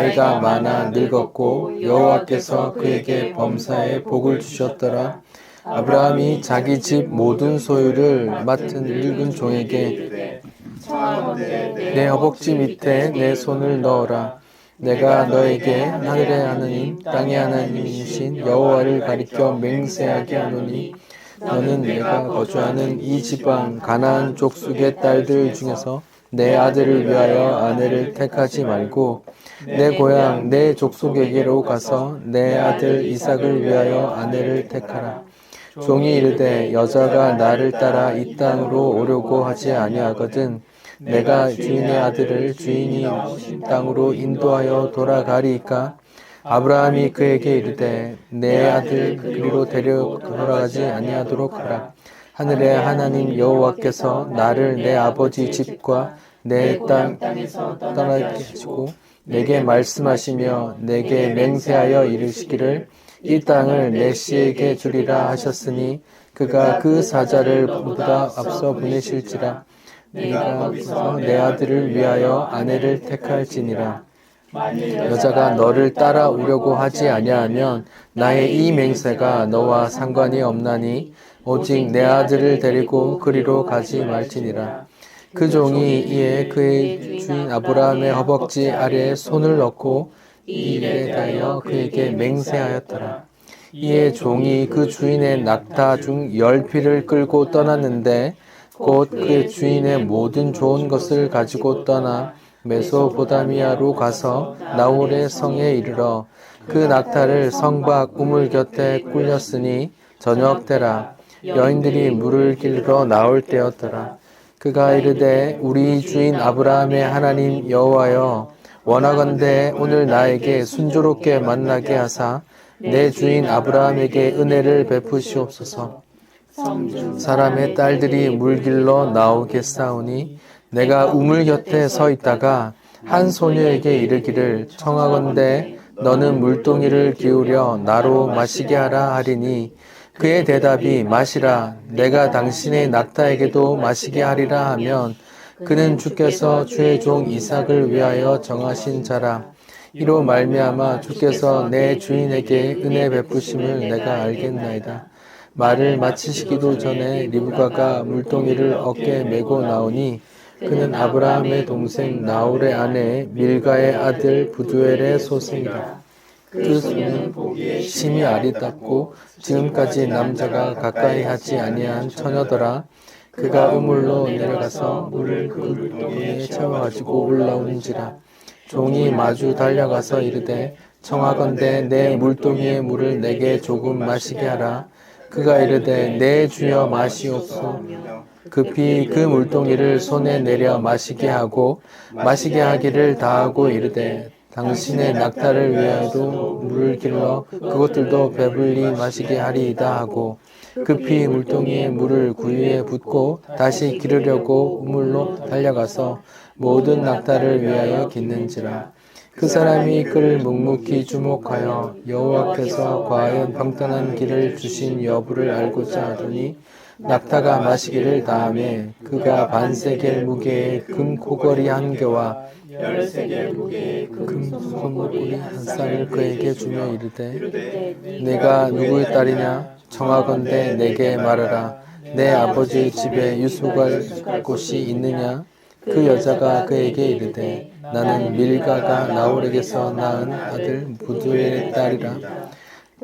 나이가 많아 늙었고 여호와께서 그에게 범사에 복을 주셨더라. 아브라함이 자기 집 모든 소유를 맡은 늙은 종에게 내 허벅지 밑에 내 손을 넣어라. 내가 너에게 하늘의 하나님 땅의 하나님이신 여호와를 가리켜 맹세하게 하노니 너는 내가 거주하는 이 지방 가나안 족속의 딸들 중에서 내 아들을 위하여 아내를 택하지 말고 내 고향 내 족속에게로 가서 내 아들 이삭을 위하여 아내를 택하라. 종이 이르되 여자가 나를 따라 이 땅으로 오려고 하지 아니하거든 내가 주인의 아들을 주인이 땅으로 인도하여 돌아가리이까. 아브라함이 그에게 이르되 내 아들 그리로 돌아가지 아니하도록 하라. 하늘의 하나님 여호와께서 나를 내 아버지 집과 내 땅에서 떠나게 하시고 내게 말씀하시며 내게 맹세하여 이르시기를 이 땅을 내 씨에게 주리라 하셨으니 그가 그 사자를 보다 앞서 보내실지라. 네가 내 아들을 위하여 아내를 택할지니라. 여자가 너를 따라오려고 하지 아니하면 나의 이 맹세가 너와 상관이 없나니 오직 내 아들을 데리고 그리로 가지 말지니라. 그 종이 이에 그의 주인 아브라함의 허벅지 아래에 손을 넣고 이 일에 대하여 그에게 맹세하였더라. 이에 종이 그 주인의 낙타 중 10匹를 끌고 떠났는데 곧 그 주인의 모든 좋은 것을 가지고 떠나 메소포타미아로 가서 나홀의 성에 이르러 그 낙타를 성 밖 우물 곁에 꿀렸으니 저녁 때라. 여인들이 물을 길러 나올 때였더라. 그가 이르되 우리 주인 아브라함의 하나님 여호와여 원하건대 오늘 나에게 순조롭게 만나게 하사 내 주인 아브라함에게 은혜를 베푸시옵소서. 사람의 딸들이 물길로 나오겠사오니 내가 우물 곁에 서 있다가 한 소녀에게 이르기를 청하건대 너는 물동이를 기울여 나로 마시게 하라 하리니 그의 대답이 마시라 내가 당신의 낙타에게도 마시게 하리라 하면 그는 주께서 주의 종 이삭을 위하여 정하신 자라. 이로 말미암아 주께서 내 주인에게 은혜 베푸심을 내가 알겠나이다. 말을 마치시기도 전에 리브가가 물동이를 어깨에 메고 나오니 그는 아브라함의 동생 나홀의 아내 밀가의 아들 부두엘의 소생이라. 그 소는 심히 아리답고 지금까지 남자가 가까이 하지 아니한 처녀더라. 그가 우물로 내려가서 물을 그 물동이에 채워가지고 올라오는지라. 종이 마주 달려가서 이르되 청하건대 내 물동이의 물을 내게 조금 마시게 하라. 그가 이르되 내 주여 마시옵소. 급히 그 물동이를 손에 내려 마시게 하고 마시게 하기를 다하고 이르되 당신의 낙타를 위하여도 물을 길러 그것들도 배불리 마시게 하리이다 하고 급히 물동이에 물을 구유에 붓고 다시 기르려고 우물로 달려가서 모든 낙타를 위하여 깃는지라. 그 사람이 그를 묵묵히 주목하여 여호와께서 과연 평탄한 길을 주신 여부를 알고자 하더니 낙타가 마시기를 다하매 그가 반세겔 무게의 금 코걸이 한 개와 13개 무게의 금 손목걸이 한 쌍을 그에게 주며 이르되 내가 누구의 딸이냐 청하건대 내게 말하라. 내 아버지의 집에 유숙할 곳이 있느냐. 그 여자가 그에게 이르되 나는 밀가가 나홀에게서 낳은 아들 부두엘의 딸이라.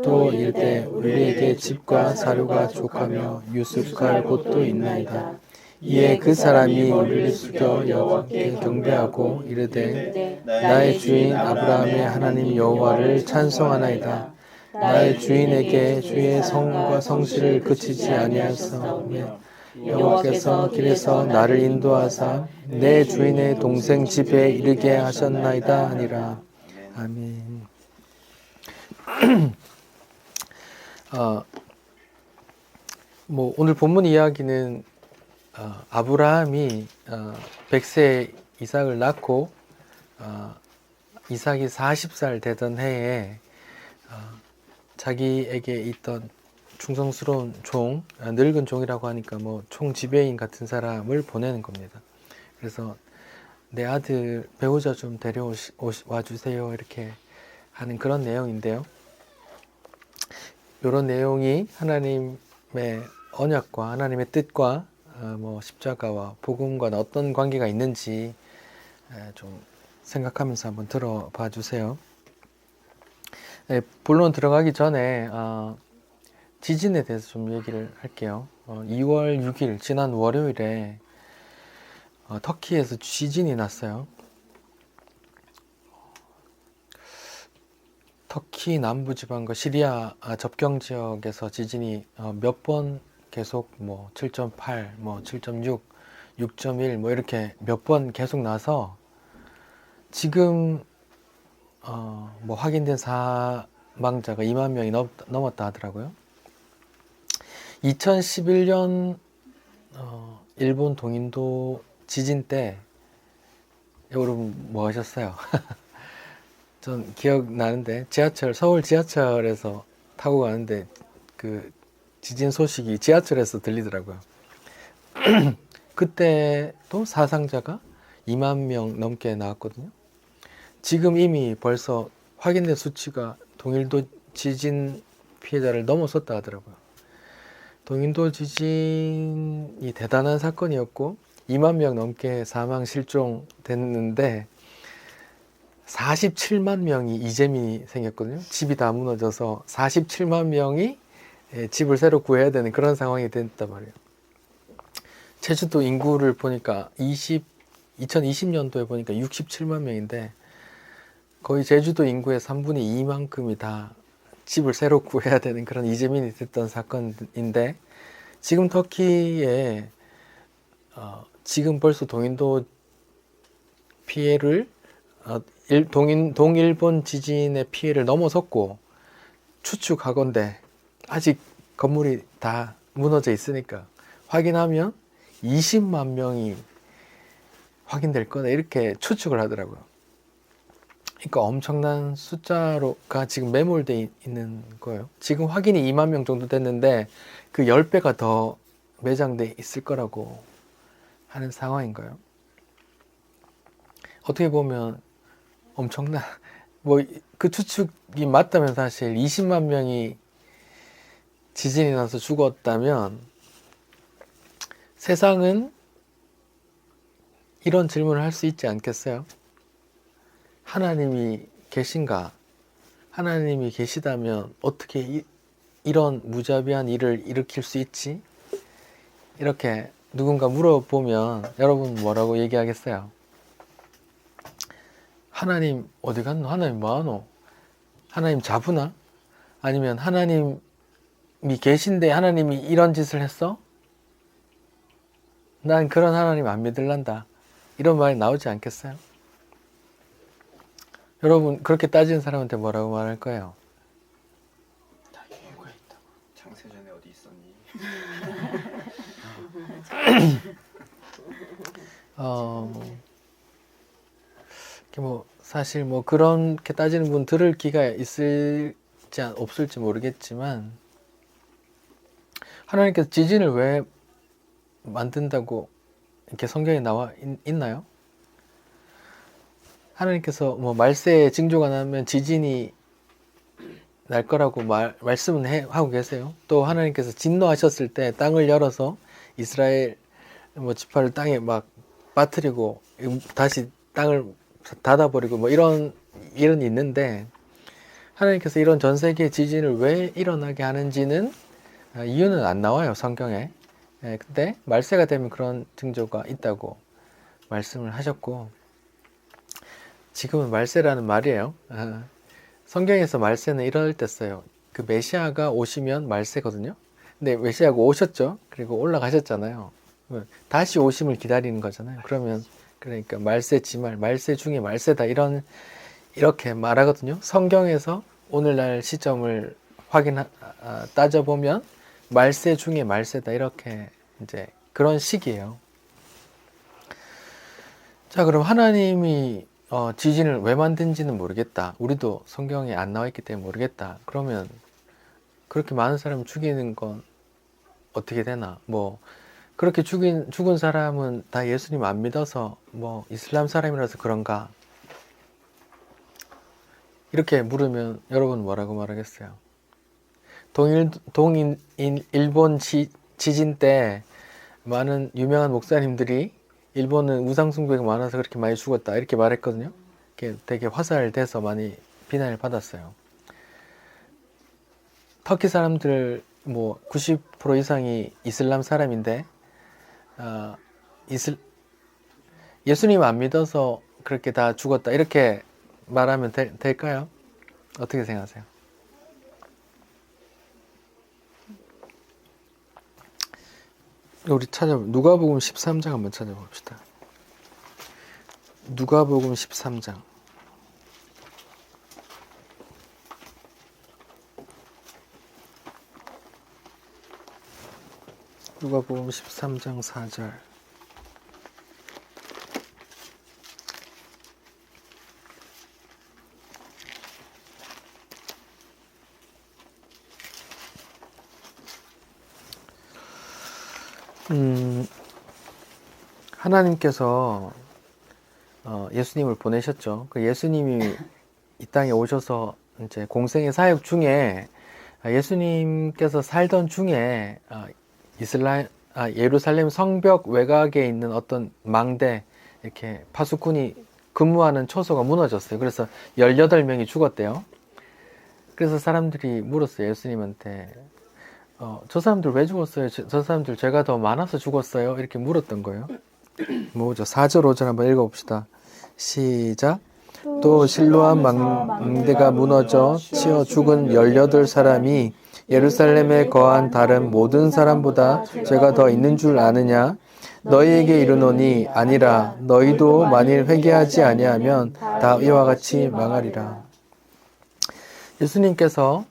또 이르되 우리에게 집과 사료가 족하며 유숙할 곳도 있나이다. 이에 그 사람이 우리를 숙여 여호와께 경배하고 이르되 나의 주인 아브라함의 하나님 여호와를 찬송하나이다. 나의 주인에게 주의 성과 성실을 그치지 아니하사오며 여호와께서 길에서 나를 인도하사 내 주인의 동생 집에 이르게 하셨나이다 하니라. 아멘. 오늘 본문 이야기는 아브라함이 100세 이삭을 낳고 이삭이 40살 되던 해에 자기에게 있던 충성스러운 종, 늙은 종이라고 하니까 총 지배인 같은 사람을 보내는 겁니다. 그래서 내 아들 배우자 좀 데려와 주세요 이렇게 하는 그런 내용인데요. 이런 내용이 하나님의 언약과 하나님의 뜻과 뭐 십자가와 복음과 어떤 관계가 있는지 좀 생각하면서 한번 들어봐 주세요. 본론 들어가기 전에 지진에 대해서 좀 얘기를 할게요. 2월 6일 지난 월요일에 터키에서 지진이 났어요. 터키 남부지방과 시리아 접경 지역에서 지진이 몇 번 계속 뭐 7.8, 뭐 7.6, 6.1 뭐 이렇게 몇 번 계속 나서 지금 뭐 확인된 사망자가 2만 명이 넘었다 하더라고요. 2011년 일본 동인도 지진 때 여러분 뭐 하셨어요? 전 기억나는데 서울 지하철에서 타고 가는데 그 지진 소식이 지하철에서 들리더라고요. 그때도 사상자가 2만 명 넘게 나왔거든요. 지금 이미 벌써 확인된 수치가 동일도 지진 피해자를 넘어섰다 하더라고요. 동인도 지진이 대단한 사건이었고 2만 명 넘게 사망 실종됐는데 47만 명이 이재민이 생겼거든요. 집이 다 무너져서 47만 명이 집을 새로 구해야 되는 그런 상황이 됐단 말이에요. 제주도 인구를 보니까 2020년도에 보니까 67만 명인데 거의 제주도 인구의 3분의 2만큼이 다 집을 새로 구해야 되는 그런 이재민이 됐던 사건인데 지금 터키에 지금 벌써 동인도 피해를 동일본 지진의 피해를 넘어섰고 추측하건대 아직 건물이 다 무너져 있으니까 확인하면 20만 명이 확인될 거다 이렇게 추측을 하더라고요. 그러니까 엄청난 숫자가 지금 매몰되어 있는 거예요. 지금 확인이 2만 명 정도 됐는데 그 10배가 더 매장돼 있을 거라고 하는 상황인 거예요. 어떻게 보면 엄청나 뭐 그 추측이 맞다면 사실 20만 명이 지진이 나서 죽었다면 세상은 이런 질문을 할 수 있지 않겠어요? 하나님이 계신가? 하나님이 계시다면 어떻게 이런 무자비한 일을 일으킬 수 있지? 이렇게 누군가 물어보면 여러분 뭐라고 얘기하겠어요? 하나님 어디 갔노? 하나님 뭐하노? 하나님 잡으나? 아니면 하나님이 계신데 하나님이 이런 짓을 했어? 난 그런 하나님 안 믿을란다. 이런 말이 나오지 않겠어요? 여러분 그렇게 따지는 사람한테 뭐라고 말할 거예요? 다 이유가 있다고. 장세전에 어디 있었니? 뭐 사실 뭐 그렇게 따지는 분 들을 기가 있을지 없을지 모르겠지만 하나님께서 지진을 왜 만든다고 이렇게 성경에 나와 있나요? 하나님께서 뭐 말세에 징조가 나면 지진이 날 거라고 말씀은 하고 계세요. 또 하나님께서 진노하셨을 때 땅을 열어서 이스라엘 뭐 지파를 땅에 막 빠뜨리고 다시 땅을 닫아버리고 뭐 이런 일은 있는데 하나님께서 이런 전 세계 지진을 왜 일어나게 하는지는 이유는 안 나와요 성경에. 근데 말세가 되면 그런 징조가 있다고 말씀을 하셨고 지금은 말세라는 말이에요. 성경에서 말세는 이럴 때 써요. 그 메시아가 오시면 말세거든요. 근데 메시아가 오셨죠. 그리고 올라가셨잖아요. 다시 오심을 기다리는 거잖아요. 그러니까 말세 지말, 말세 중에 말세다 이렇게 말하거든요. 성경에서 오늘날 시점을 따져보면 말세 중에 말세다 이렇게 이제 그런 식이에요. 자, 그럼 하나님이 지진을 왜 만든지는 모르겠다. 우리도 성경에 안 나와 있기 때문에 모르겠다. 그러면 그렇게 많은 사람을 죽이는 건 어떻게 되나? 뭐 그렇게 죽은 사람은 다 예수님 안 믿어서 뭐 이슬람 사람이라서 그런가? 이렇게 물으면 여러분 뭐라고 말하겠어요? 일본 지진 때 많은 유명한 목사님들이 일본은 우상 숭배가 많아서 그렇게 많이 죽었다 이렇게 말했거든요. 되게 화살돼서 많이 비난을 받았어요. 터키 사람들 뭐 90% 이상이 이슬람 사람인데 예수님 안 믿어서 그렇게 다 죽었다 이렇게 말하면 될까요? 어떻게 생각하세요? 우리 누가복음 13장 한번 찾아봅시다. 누가복음 13장. 누가복음 13장 4절. 하나님께서 예수님을 보내셨죠. 그 예수님이 이 땅에 오셔서 이제 공생의 사역 중에 예수님께서 살던 중에 예루살렘 성벽 외곽에 있는 어떤 망대 이렇게 파수꾼이 근무하는 초소가 무너졌어요. 그래서 18명이 죽었대요. 그래서 사람들이 물었어요. 예수님한테 저 사람들 왜 죽었어요? 저 사람들 죄가 더 많아서 죽었어요? 이렇게 물었던 거예요. 뭐죠? 4절 5절 한번 읽어봅시다. 시작. 또 실로암 망대가 무너져 치어 죽은 18사람이 예루살렘에 거한 다른 모든 사람보다 죄가 더 있는 줄 아느냐? 너희에게 이르노니 아니라 너희도 만일 회개하지 아니하면 다 이와 같이 망하리라. 예수님께서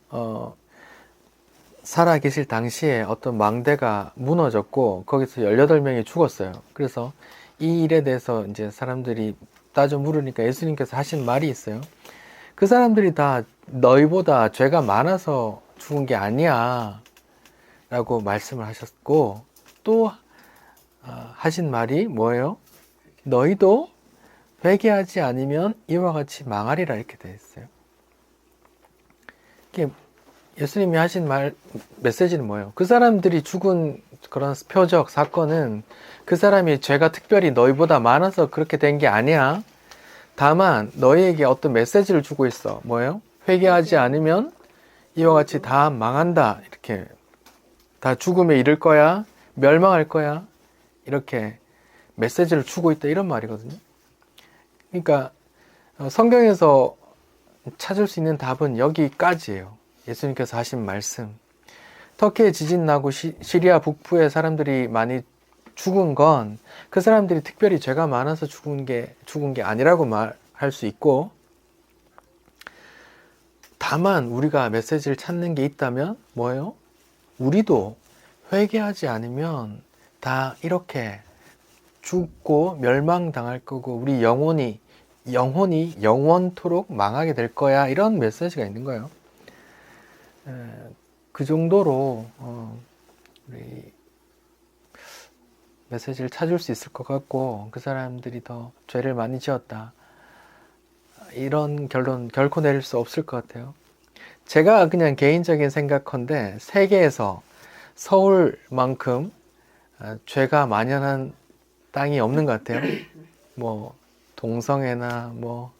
살아 계실 당시에 어떤 망대가 무너졌고 거기서 18명이 죽었어요. 그래서 이 일에 대해서 이제 사람들이 따져 물으니까 예수님께서 하신 말이 있어요. 그 사람들이 다 너희보다 죄가 많아서 죽은 게 아니야 라고 말씀을 하셨고 또 하신 말이 뭐예요? 너희도 회개하지 않으면 이와 같이 망하리라 이렇게 되어 있어요. 예수님이 하신 메시지는 뭐예요? 그 사람들이 죽은 그런 표적, 사건은 그 사람이 죄가 특별히 너희보다 많아서 그렇게 된 게 아니야. 다만 너희에게 어떤 메시지를 주고 있어. 뭐예요? 회개하지 않으면 이와 같이 다 망한다. 이렇게 다 죽음에 이를 거야. 멸망할 거야. 이렇게 메시지를 주고 있다. 이런 말이거든요. 그러니까 성경에서 찾을 수 있는 답은 여기까지예요. 예수님께서 하신 말씀. 터키에 지진 나고 시리아 북부의 사람들이 많이 죽은 건 그 사람들이 특별히 죄가 많아서 죽은 게 아니라고 말할 수 있고, 다만 우리가 메시지를 찾는 게 있다면 뭐예요? 우리도 회개하지 않으면 다 이렇게 죽고 멸망당할 거고 우리 영혼이 영원토록 망하게 될 거야. 이런 메시지가 있는 거예요. 그 정도로 우리 메시지를 찾을 수 있을 것 같고, 그 사람들이 더 죄를 많이 지었다, 이런 결론 결코 내릴 수 없을 것 같아요. 제가 그냥 개인적인 생각컨대 세계에서 서울만큼 죄가 만연한 땅이 없는 것 같아요. 뭐 동성애나 뭐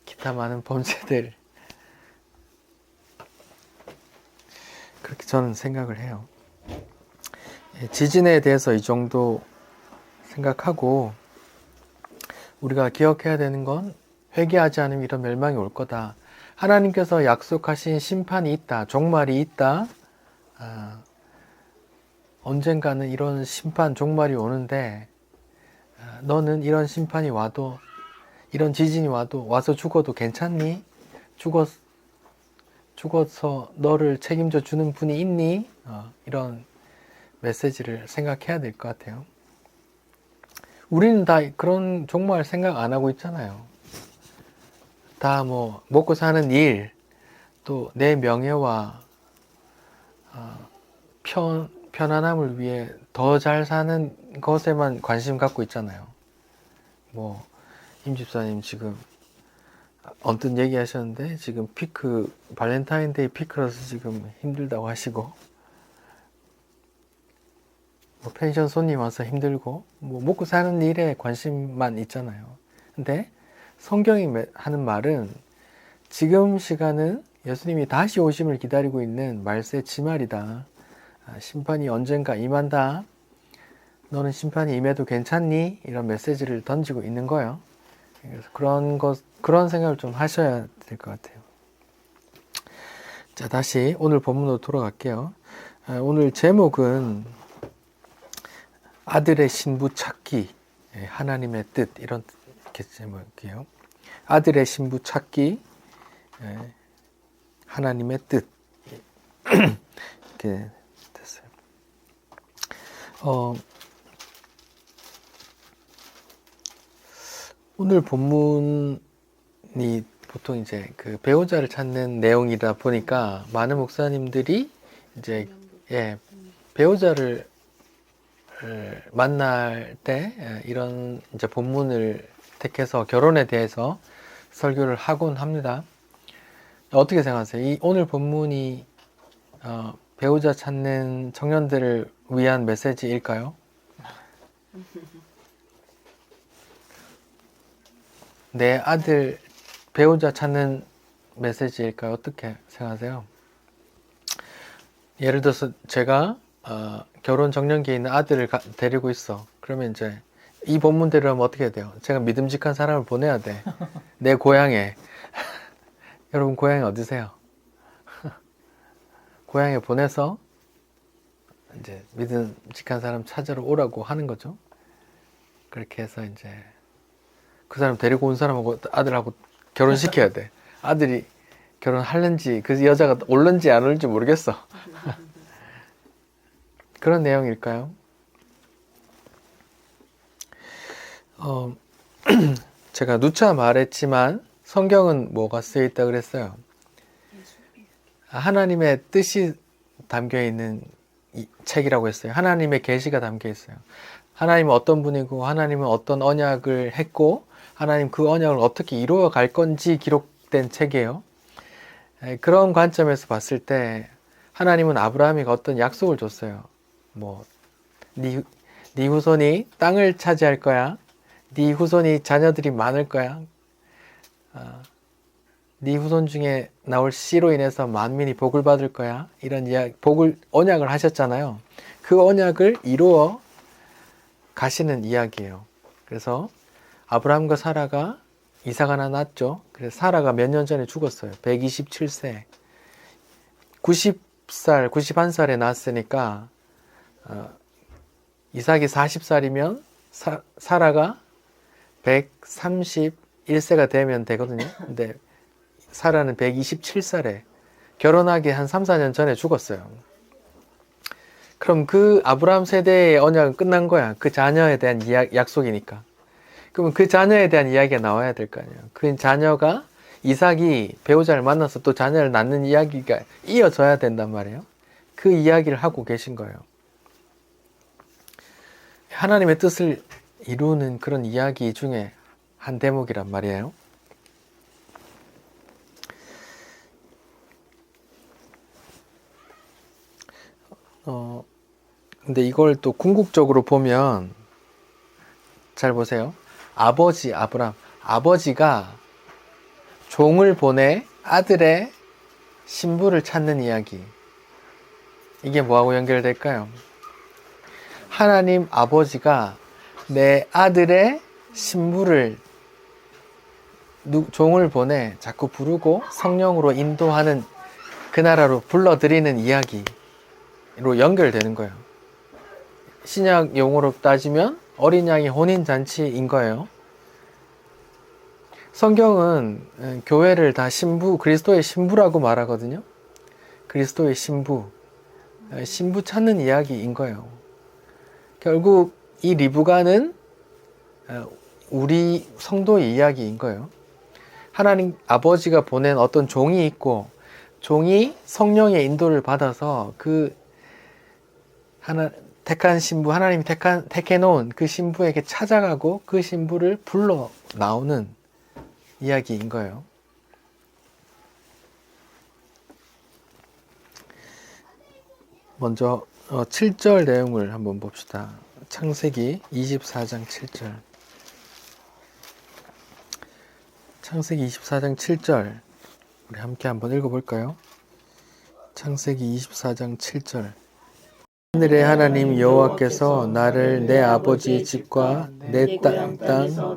기타 많은 범죄들, 그렇게 저는 생각을 해요. 지진에 대해서 이 정도 생각하고, 우리가 기억해야 되는 건 회개하지 않으면 이런 멸망이 올 거다. 하나님께서 약속하신 심판이 있다. 종말이 있다. 언젠가는 이런 심판, 종말이 오는데 너는 이런 심판이 와도, 이런 지진이 와도, 와서 죽어도 괜찮니? 죽어서 너를 책임져 주는 분이 있니? 이런 메시지를 생각해야 될 것 같아요. 우리는 다 그런 종말 생각 안 하고 있잖아요. 다 뭐 먹고 사는 일, 또 내 명예와 편안함을 위해 더 잘 사는 것에만 관심 갖고 있잖아요. 뭐 임 집사님 지금 언뜻 얘기하셨는데 지금 피크 발렌타인데이 피크라서 지금 힘들다고 하시고, 뭐 펜션 손님 와서 힘들고, 뭐 먹고 사는 일에 관심만 있잖아요. 근데 성경이 하는 말은 지금 시간은 예수님이 다시 오심을 기다리고 있는 말세 치말이다. 심판이 언젠가 임한다. 너는 심판이 임해도 괜찮니? 이런 메시지를 던지고 있는 거예요. 그래서 그런 생각을 좀 하셔야 될 것 같아요. 자, 다시 오늘 본문으로 돌아갈게요. 오늘 제목은 아들의 신부 찾기, 하나님의 뜻, 이런 제목이에요. 아들의 신부 찾기, 하나님의 뜻. 이렇게 됐어요. 오늘 본문이 보통 이제 그 배우자를 찾는 내용이다 보니까 많은 목사님들이 이제 배우자를 만날 때 이런 이제 본문을 택해서 결혼에 대해서 설교를 하곤 합니다. 어떻게 생각하세요? 이 오늘 본문이 배우자 찾는 청년들을 위한 메시지일까요? 내 아들 배우자 찾는 메시지일까요? 어떻게 생각하세요? 예를 들어서 제가 결혼 정년기에 있는 아들을 데리고 있어. 그러면 이제 이 본문대로 하면 어떻게 돼요? 제가 믿음직한 사람을 보내야 돼. 내 고향에. 여러분 고향이 어디세요? 고향에 보내서 이제 믿음직한 사람 찾으러 오라고 하는 거죠. 그렇게 해서 이제 그 사람 데리고 온 사람하고 아들하고 결혼시켜야 돼. 아들이 결혼할는지 그 여자가 올는지 안 올는지 모르겠어. 그런 내용일까요? 제가 누차 말했지만 성경은 뭐가 쓰여 있다 그랬어요? 하나님의 뜻이 담겨 있는 책이라고 했어요. 하나님의 계시가 담겨 있어요. 하나님은 어떤 분이고 하나님은 어떤 언약을 했고 하나님 그 언약을 어떻게 이루어 갈 건지 기록된 책이에요. 그런 관점에서 봤을 때 하나님은 아브라함에게 어떤 약속을 줬어요. 뭐 네 후손이 땅을 차지할 거야. 네 후손이 자녀들이 많을 거야. 네 후손 중에 나올 씨로 인해서 만민이 복을 받을 거야. 이런 언약을 하셨잖아요. 그 언약을 이루어 가시는 이야기예요. 그래서 아브라함과 사라가 이삭 하나 낳았죠. 그래서 사라가 몇 년 전에 죽었어요. 127세. 90살, 91살에 낳았으니까 이삭이 40살이면 사라가 131세가 되면 되거든요. 근데 사라는 127살에 결혼하기 한 3, 4년 전에 죽었어요. 그럼 그 아브라함 세대의 언약은 끝난 거야. 그 자녀에 대한 약속이니까. 그러면 그 자녀에 대한 이야기가 나와야 될 거 아니에요. 그 자녀가 이삭이 배우자를 만나서 또 자녀를 낳는 이야기가 이어져야 된단 말이에요. 그 이야기를 하고 계신 거예요. 하나님의 뜻을 이루는 그런 이야기 중에 한 대목이란 말이에요. 근데 이걸 또 궁극적으로 보면 잘 보세요. 아버지가 종을 보내 아들의 신부를 찾는 이야기. 이게 뭐하고 연결될까요? 하나님 아버지가 내 아들의 신부를 종을 보내 자꾸 부르고 성령으로 인도하는 그 나라로 불러들이는 이야기로 연결되는 거예요. 신약 용어로 따지면 어린 양의 혼인잔치인 거예요. 성경은 교회를 다 그리스도의 신부라고 말하거든요. 그리스도의 신부 찾는 이야기인 거예요. 결국 이 리브가는 우리 성도의 이야기인 거예요. 하나님 아버지가 보낸 어떤 종이 있고 종이 성령의 인도를 받아서 그 택한 신부, 하나님이 택해놓은 그 신부에게 찾아가고 그 신부를 불러 나오는 이야기인 거예요. 먼저 7절 내용을 한번 봅시다. 창세기 24장 7절. 창세기 24장 7절. 우리 함께 한번 읽어볼까요? 창세기 24장 7절. 하늘의 하나님 여호와께서 나를 내 아버지의 집과 내 땅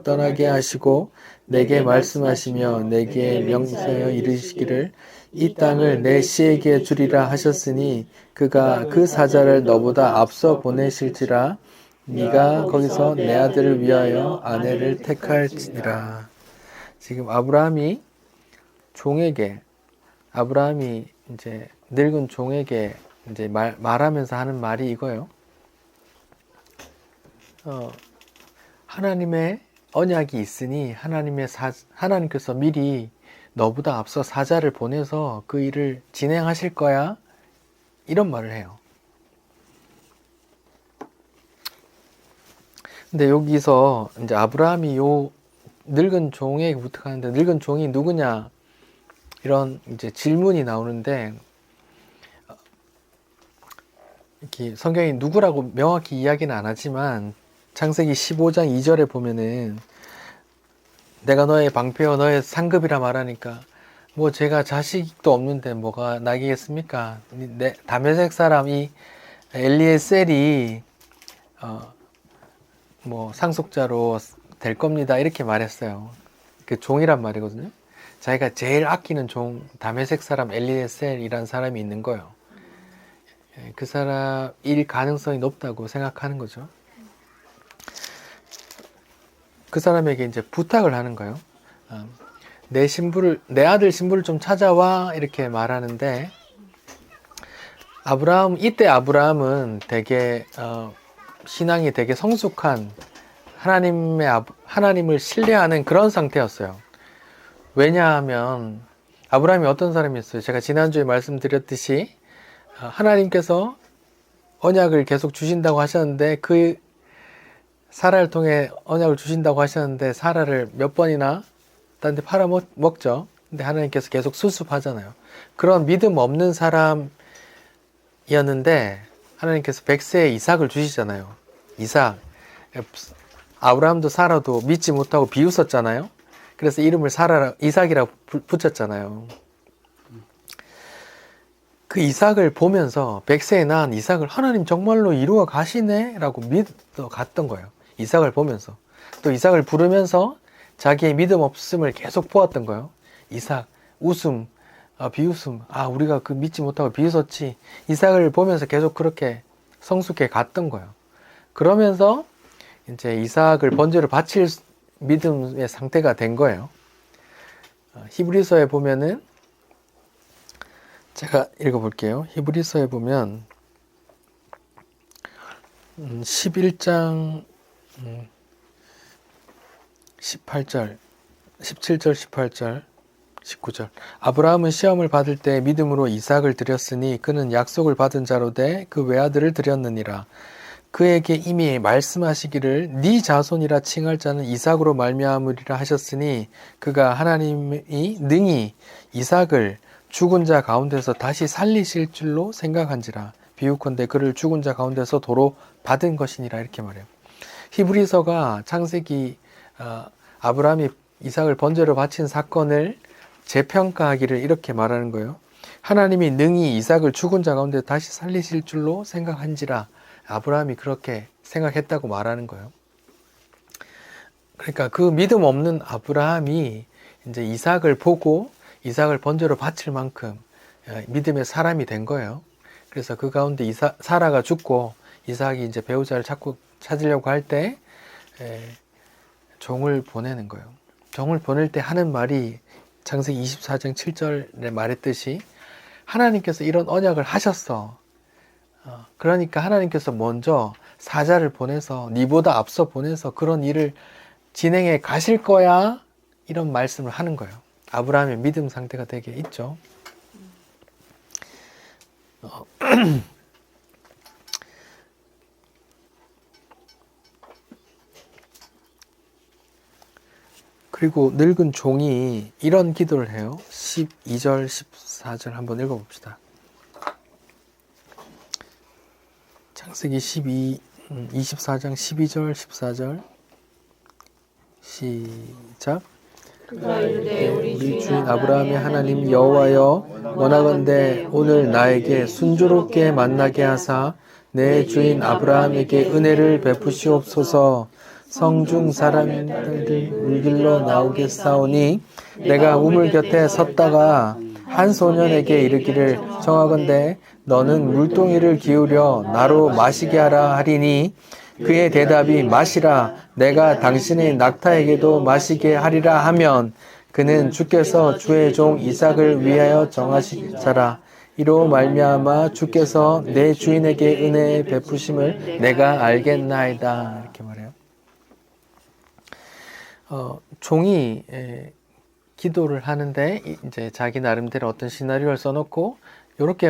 떠나게 하시고 내게 말씀하시며 내게 명세하여 이르시기를 이 땅을 내 씨에게 주리라 하셨으니 그가 그 사자를 너보다 앞서 보내실지라 네가 거기서 내 아들을 위하여 아내를 택할지니라. 지금 아브라함이 이제 늙은 종에게 이제 말하면서 하는 말이 이거예요. 하나님의 언약이 있으니 하나님께서 미리 너보다 앞서 사자를 보내서 그 일을 진행하실 거야. 이런 말을 해요. 근데 여기서 이제 아브라함이 요 늙은 종에게 부탁하는데 늙은 종이 누구냐? 이런 이제 질문이 나오는데 이렇게 성경이 누구라고 명확히 이야기는 안 하지만 창세기 15장 2절에 보면은 내가 너의 방패여 너의 상급이라 말하니까 뭐 제가 자식도 없는데 뭐가 나겠습니까? 내 다메섹 사람 이 엘리에셀이 뭐 상속자로 될 겁니다. 이렇게 말했어요. 그 종이란 말이거든요. 자기가 제일 아끼는 종 다메섹 사람 엘리에셀이란 사람이 있는 거예요. 그 사람일 가능성이 높다고 생각하는 거죠. 그 사람에게 이제 부탁을 하는 거예요. 내 아들 신부를 좀 찾아와 이렇게 말하는데 이때 아브라함은 되게 신앙이 되게 성숙한 하나님을 신뢰하는 그런 상태였어요. 왜냐하면 아브라함이 어떤 사람이었어요? 제가 지난주에 말씀드렸듯이 하나님께서 언약을 계속 주신다고 하셨는데 그 사라를 통해 언약을 주신다고 하셨는데 사라를 몇 번이나 딴 데 팔아먹죠. 근데 하나님께서 계속 수습하잖아요. 그런 믿음 없는 사람이었는데 하나님께서 백세에 이삭을 주시잖아요. 이삭. 아브라함도 사라도 믿지 못하고 비웃었잖아요. 그래서 이름을 이삭이라고 붙였잖아요. 그 이삭을 보면서 백세에 낳은 이삭을 하나님 정말로 이루어 가시네 라고 믿어 갔던 거예요. 이삭을 보면서 또 이삭을 부르면서 자기의 믿음 없음을 계속 보았던 거예요. 이삭, 웃음, 비웃음, 우리가 그 믿지 못하고 비웃었지. 이삭을 보면서 계속 그렇게 성숙해 갔던 거예요. 그러면서 이제 이삭을 번제로 바칠 믿음의 상태가 된 거예요. 히브리서에 보면은 제가 읽어볼게요. 히브리서에 보면 11장 18절, 17절, 18절, 19절. 아브라함은 시험을 받을 때 믿음으로 이삭을 드렸으니 그는 약속을 받은 자로 돼 그 외아들을 드렸느니라. 그에게 이미 말씀하시기를 네 자손이라 칭할 자는 이삭으로 말미암으리라 하셨으니 그가 하나님이 능히 이삭을 죽은 자 가운데서 다시 살리실 줄로 생각한지라. 비유컨대 그를 죽은 자 가운데서 도로 받은 것이니라. 이렇게 말해요. 히브리서가 창세기 아브라함이 이삭을 번제로 바친 사건을 재평가하기를 이렇게 말하는 거예요. 하나님이 능히 이삭을 죽은 자 가운데 다시 살리실 줄로 생각한지라. 아브라함이 그렇게 생각했다고 말하는 거예요. 그러니까 그 믿음 없는 아브라함이 이제 이삭을 보고 이삭을 번제로 바칠 만큼 믿음의 사람이 된 거예요. 그래서 그 가운데 사라가 죽고 이삭이 이제 배우자를 찾으려고 할 때 종을 보내는 거예요. 종을 보낼 때 하는 말이 창세기 24장 7절에 말했듯이 하나님께서 이런 언약을 하셨어. 그러니까 하나님께서 먼저 사자를 보내서 니보다 앞서 보내서 그런 일을 진행해 가실 거야. 이런 말씀을 하는 거예요. 아브라함의 믿음 상태가 되게 있죠. 그리고 늙은 종이 이런 기도를 해요. 12절, 14절 한번 읽어봅시다. 창세기 24장 12절, 14절 시작. 우리 주인 아브라함의 하나님 여호와여, 원하건대 오늘 나에게 순조롭게 만나게 하사 내 주인 아브라함에게 은혜를 베푸시옵소서. 성중 사람들이 물길로 나오겠사오니 내가 우물 곁에 섰다가 한 소년에게 이르기를 청하건대 너는 물동이를 기울여 나로 마시게 하라 하리니 그의 대답이 마시라, 내가 당신의 낙타에게도 마시게 하리라 하면 그는 주께서 주의 종 이삭을 위하여 정하신 자라. 이로 말미암아 주께서 내 주인에게 은혜의 베푸심을 내가 알겠나이다. 이렇게 말해요. 종이 기도를 하는데 이제 자기 나름대로 어떤 시나리오를 써놓고 이렇게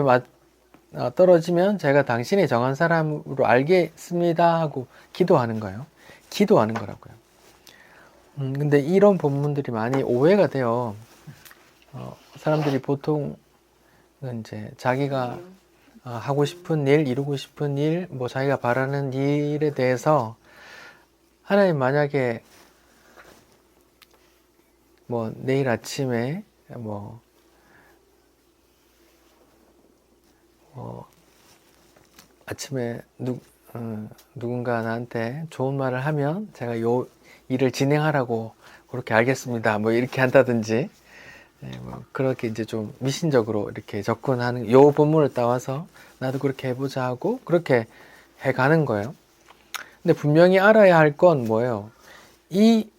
떨어지면 제가 당신이 정한 사람으로 알겠습니다 하고 기도하는 거예요. 기도하는 거라고요. 근데 이런 본문들이 많이 오해가 돼요. 사람들이 보통은 이제 자기가 하고 싶은 일, 이루고 싶은 일, 뭐 자기가 바라는 일에 대해서 하나님 만약에 뭐 내일 아침에 아침에 누군가 나한테 좋은 말을 하면 제가 요 일을 진행하라고 그렇게 알겠습니다. 뭐 이렇게 한다든지, 뭐 그렇게 이제 좀 미신적으로 이렇게 접근하는, 요 본문을 따와서 나도 그렇게 해보자 하고 그렇게 해가는 거예요. 근데 분명히 알아야 할 건 뭐예요? 이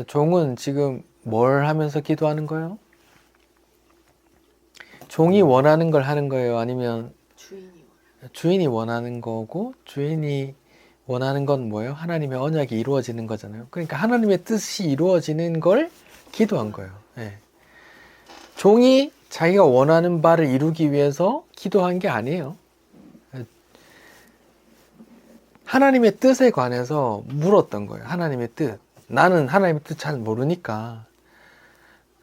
종은 지금 뭘 하면서 기도하는 거예요? 종이 원하는 걸 하는 거예요? 아니면 주인이 원하는 거고, 주인이 원하는 건 뭐예요? 하나님의 언약이 이루어지는 거잖아요. 그러니까 하나님의 뜻이 이루어지는 걸 기도한 거예요. 예. 종이 자기가 원하는 바를 이루기 위해서 기도한 게 아니에요. 하나님의 뜻에 관해서 물었던 거예요. 하나님의 뜻. 나는 하나님의 뜻 잘 모르니까.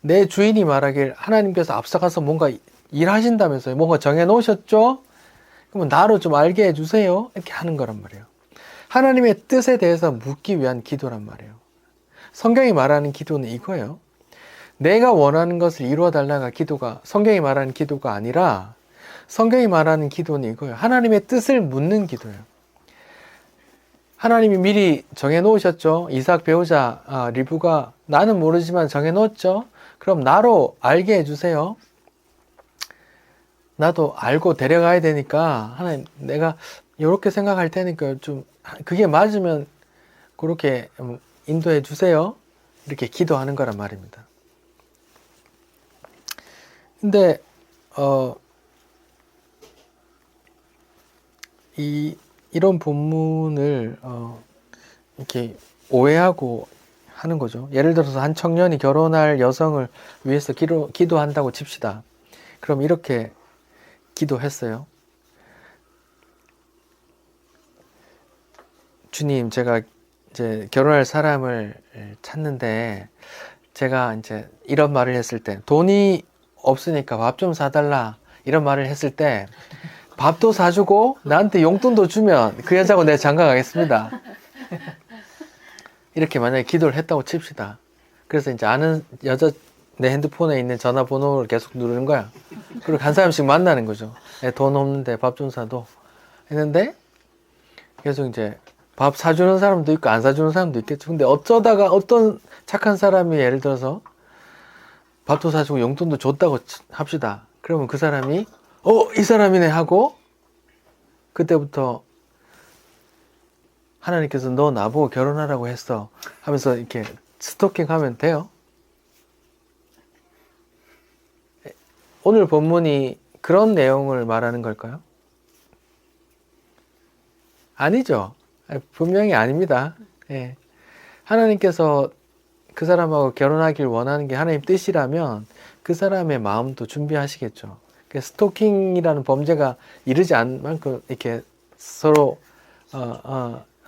내 주인이 말하길 하나님께서 앞서가서 뭔가 일하신다면서요. 뭔가 정해놓으셨죠? 그러면 나로 좀 알게 해주세요. 이렇게 하는 거란 말이에요. 하나님의 뜻에 대해서 묻기 위한 기도란 말이에요. 성경이 말하는 기도는 이거예요. 내가 원하는 것을 이루어달라가 기도가, 성경이 말하는 기도가 아니라 성경이 말하는 기도는 이거예요. 하나님의 뜻을 묻는 기도예요. 하나님이 미리 정해놓으셨죠. 이삭 배우자 리브가 나는 모르지만 정해놓았죠. 그럼 나로 알게 해주세요. 나도 알고 데려가야 되니까 하나님 내가 이렇게 생각할 테니까 좀 그게 맞으면 그렇게 인도해 주세요. 이렇게 기도하는 거란 말입니다. 근데 이런 본문을 이렇게 오해하고 하는 거죠. 예를 들어서 한 청년이 결혼할 여성을 위해서 기도한다고 칩시다. 그럼 이렇게 기도했어요. 주님, 제가 이제 결혼할 사람을 찾는데 제가 이제 이런 말을 했을 때 돈이 없으니까 밥 좀 사달라 이런 말을 했을 때 밥도 사주고 나한테 용돈도 주면 그 여자하고 내가 장가 가겠습니다. 이렇게 만약에 기도를 했다고 칩시다. 그래서 이제 아는 여자 내 핸드폰에 있는 전화번호를 계속 누르는 거야. 그리고 한 사람씩 만나는 거죠. 돈 없는데 밥 좀 사도 했는데 계속 이제 밥 사주는 사람도 있고 안 사주는 사람도 있겠죠. 근데 어쩌다가 어떤 착한 사람이 예를 들어서 밥도 사주고 용돈도 줬다고 합시다. 그러면 그 사람이 이 사람이네 하고 그때부터 하나님께서 너 나보고 결혼하라고 했어 하면서 이렇게 스토킹하면 돼요. 오늘 본문이 그런 내용을 말하는 걸까요? 아니죠. 분명히 아닙니다. 예. 하나님께서 그 사람하고 결혼하길 원하는 게 하나님 뜻이라면 그 사람의 마음도 준비하시겠죠. 스토킹이라는 범죄가 이르지 않을 만큼 이렇게 서로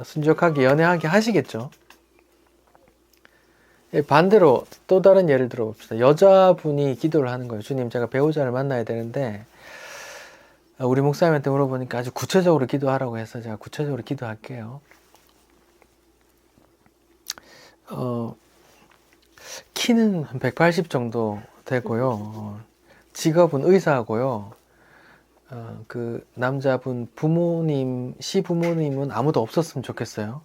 순적하게 연애하게 하시겠죠. 반대로 또 다른 예를 들어 봅시다. 여자분이 기도를 하는 거예요. 주님, 제가 배우자를 만나야 되는데 우리 목사님한테 물어보니까 아주 구체적으로 기도하라고 해서 제가 구체적으로 기도할게요. 키는 한 180 정도 되고요. 직업은 의사고요. 그 남자분 부모님, 시부모님은 아무도 없었으면 좋겠어요.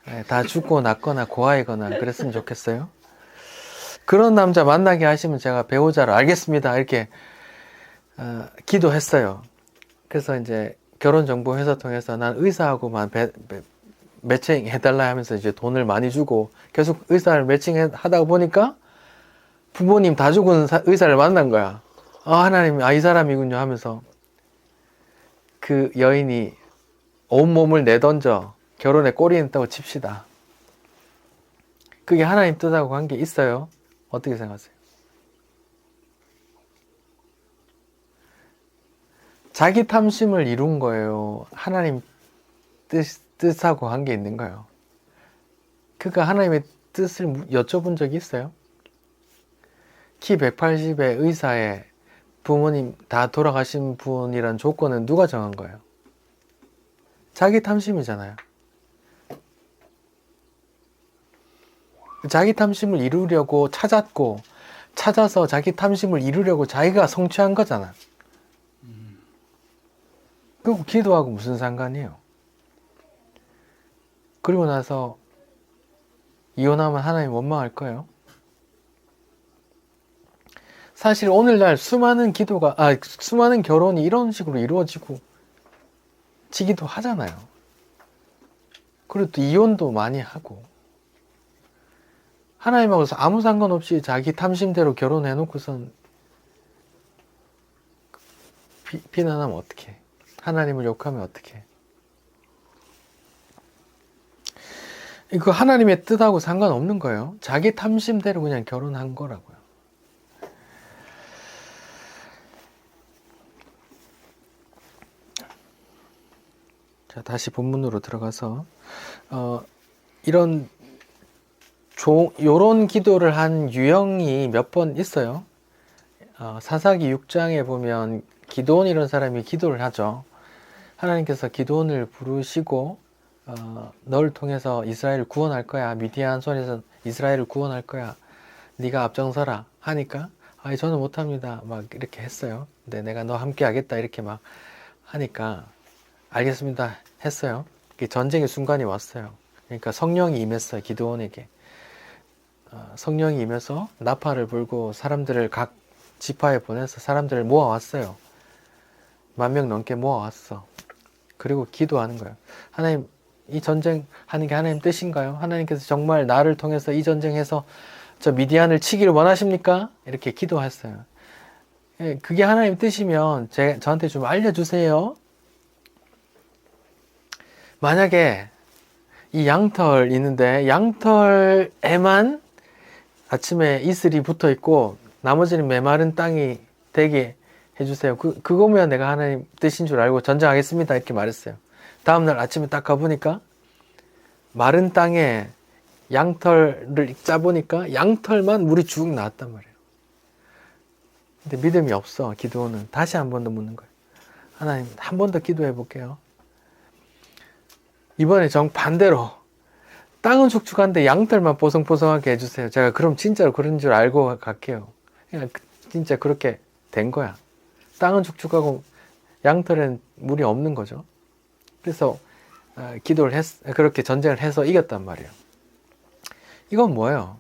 네, 다 죽고 났거나 고아이거나 그랬으면 좋겠어요. 그런 남자 만나게 하시면 제가 배우자로 알겠습니다. 이렇게 기도했어요. 그래서 이제 결혼정보회사 통해서 난 의사하고만 매칭해달라 하면서 이제 돈을 많이 주고 계속 의사를 매칭하다 보니까 부모님 다 죽은 의사를 만난 거야. 하나님, 이 사람이군요 하면서 그 여인이 온몸을 내던져 결혼에 꼬리 냈다고 칩시다. 그게 하나님 뜻하고 관계 있어요? 어떻게 생각하세요? 자기 탐심을 이룬 거예요? 하나님 뜻하고 관계 있는 거예요? 그가 하나님의 뜻을 여쭤본 적이 있어요? 키 180의 의사에 부모님 다 돌아가신 분이란 조건은 누가 정한 거예요? 자기 탐심이잖아요. 자기 탐심을 이루려고 찾았고, 찾아서 자기 탐심을 이루려고 자기가 성취한 거잖아. 그리고 기도하고 무슨 상관이에요? 그리고 나서 이혼하면 하나님 원망할 거예요? 사실 오늘날 수많은 결혼이 이런 식으로 이루어지고 지기도 하잖아요. 그리고 또 이혼도 많이 하고. 하나님하고 아무 상관없이 자기 탐심대로 결혼해놓고선 비난하면 어떡해? 하나님을 욕하면 어떡해? 이거 하나님의 뜻하고 상관없는 거예요. 자기 탐심대로 그냥 결혼한 거라고요. 자, 다시 본문으로 들어가서 요런 기도를 한 유형이 몇 번 있어요. 사사기 6장에 보면 기드온 이런 사람이 기도를 하죠. 하나님께서 기드온을 부르시고 너를 통해서 이스라엘을 구원할 거야. 미디안 손에서 이스라엘을 구원할 거야. 네가 앞장서라 하니까 저는 못합니다. 막 이렇게 했어요. 근데 내가 너 함께 하겠다 이렇게 막 하니까 알겠습니다 했어요. 전쟁의 순간이 왔어요. 그러니까 성령이 임했어요. 기드온에게. 성령이 임해서 나팔을 불고 사람들을 각 지파에 보내서 사람들을 모아왔어요. 10,000명 넘게 모아왔어. 그리고 기도하는 거예요. 하나님, 이 전쟁 하는 게 하나님 뜻인가요? 하나님께서 정말 나를 통해서 이 전쟁에서 저 미디안을 치기를 원하십니까? 이렇게 기도했어요. 그게 하나님 뜻이면 저한테 좀 알려주세요. 만약에 이 양털 있는데 양털에만 아침에 이슬이 붙어 있고 나머지는 메마른 땅이 되게 해주세요. 그거면 내가 하나님 뜻인 줄 알고 전쟁하겠습니다. 이렇게 말했어요. 다음날 아침에 딱 가보니까 마른 땅에 양털을 짜보니까 양털만 물이 쭉 나왔단 말이에요. 근데 믿음이 없어. 기도는 다시 한 번 더 묻는 거예요. 하나님, 한 번 더 기도해 볼게요. 이번에 정반대로 땅은 축축한데 양털만 뽀송뽀송하게 해주세요. 제가 그럼 진짜로 그런 줄 알고 갈게요. 그냥 진짜 그렇게 된 거야. 땅은 축축하고 양털엔 물이 없는 거죠. 그래서 그렇게 전쟁을 해서 이겼단 말이에요. 이건 뭐예요?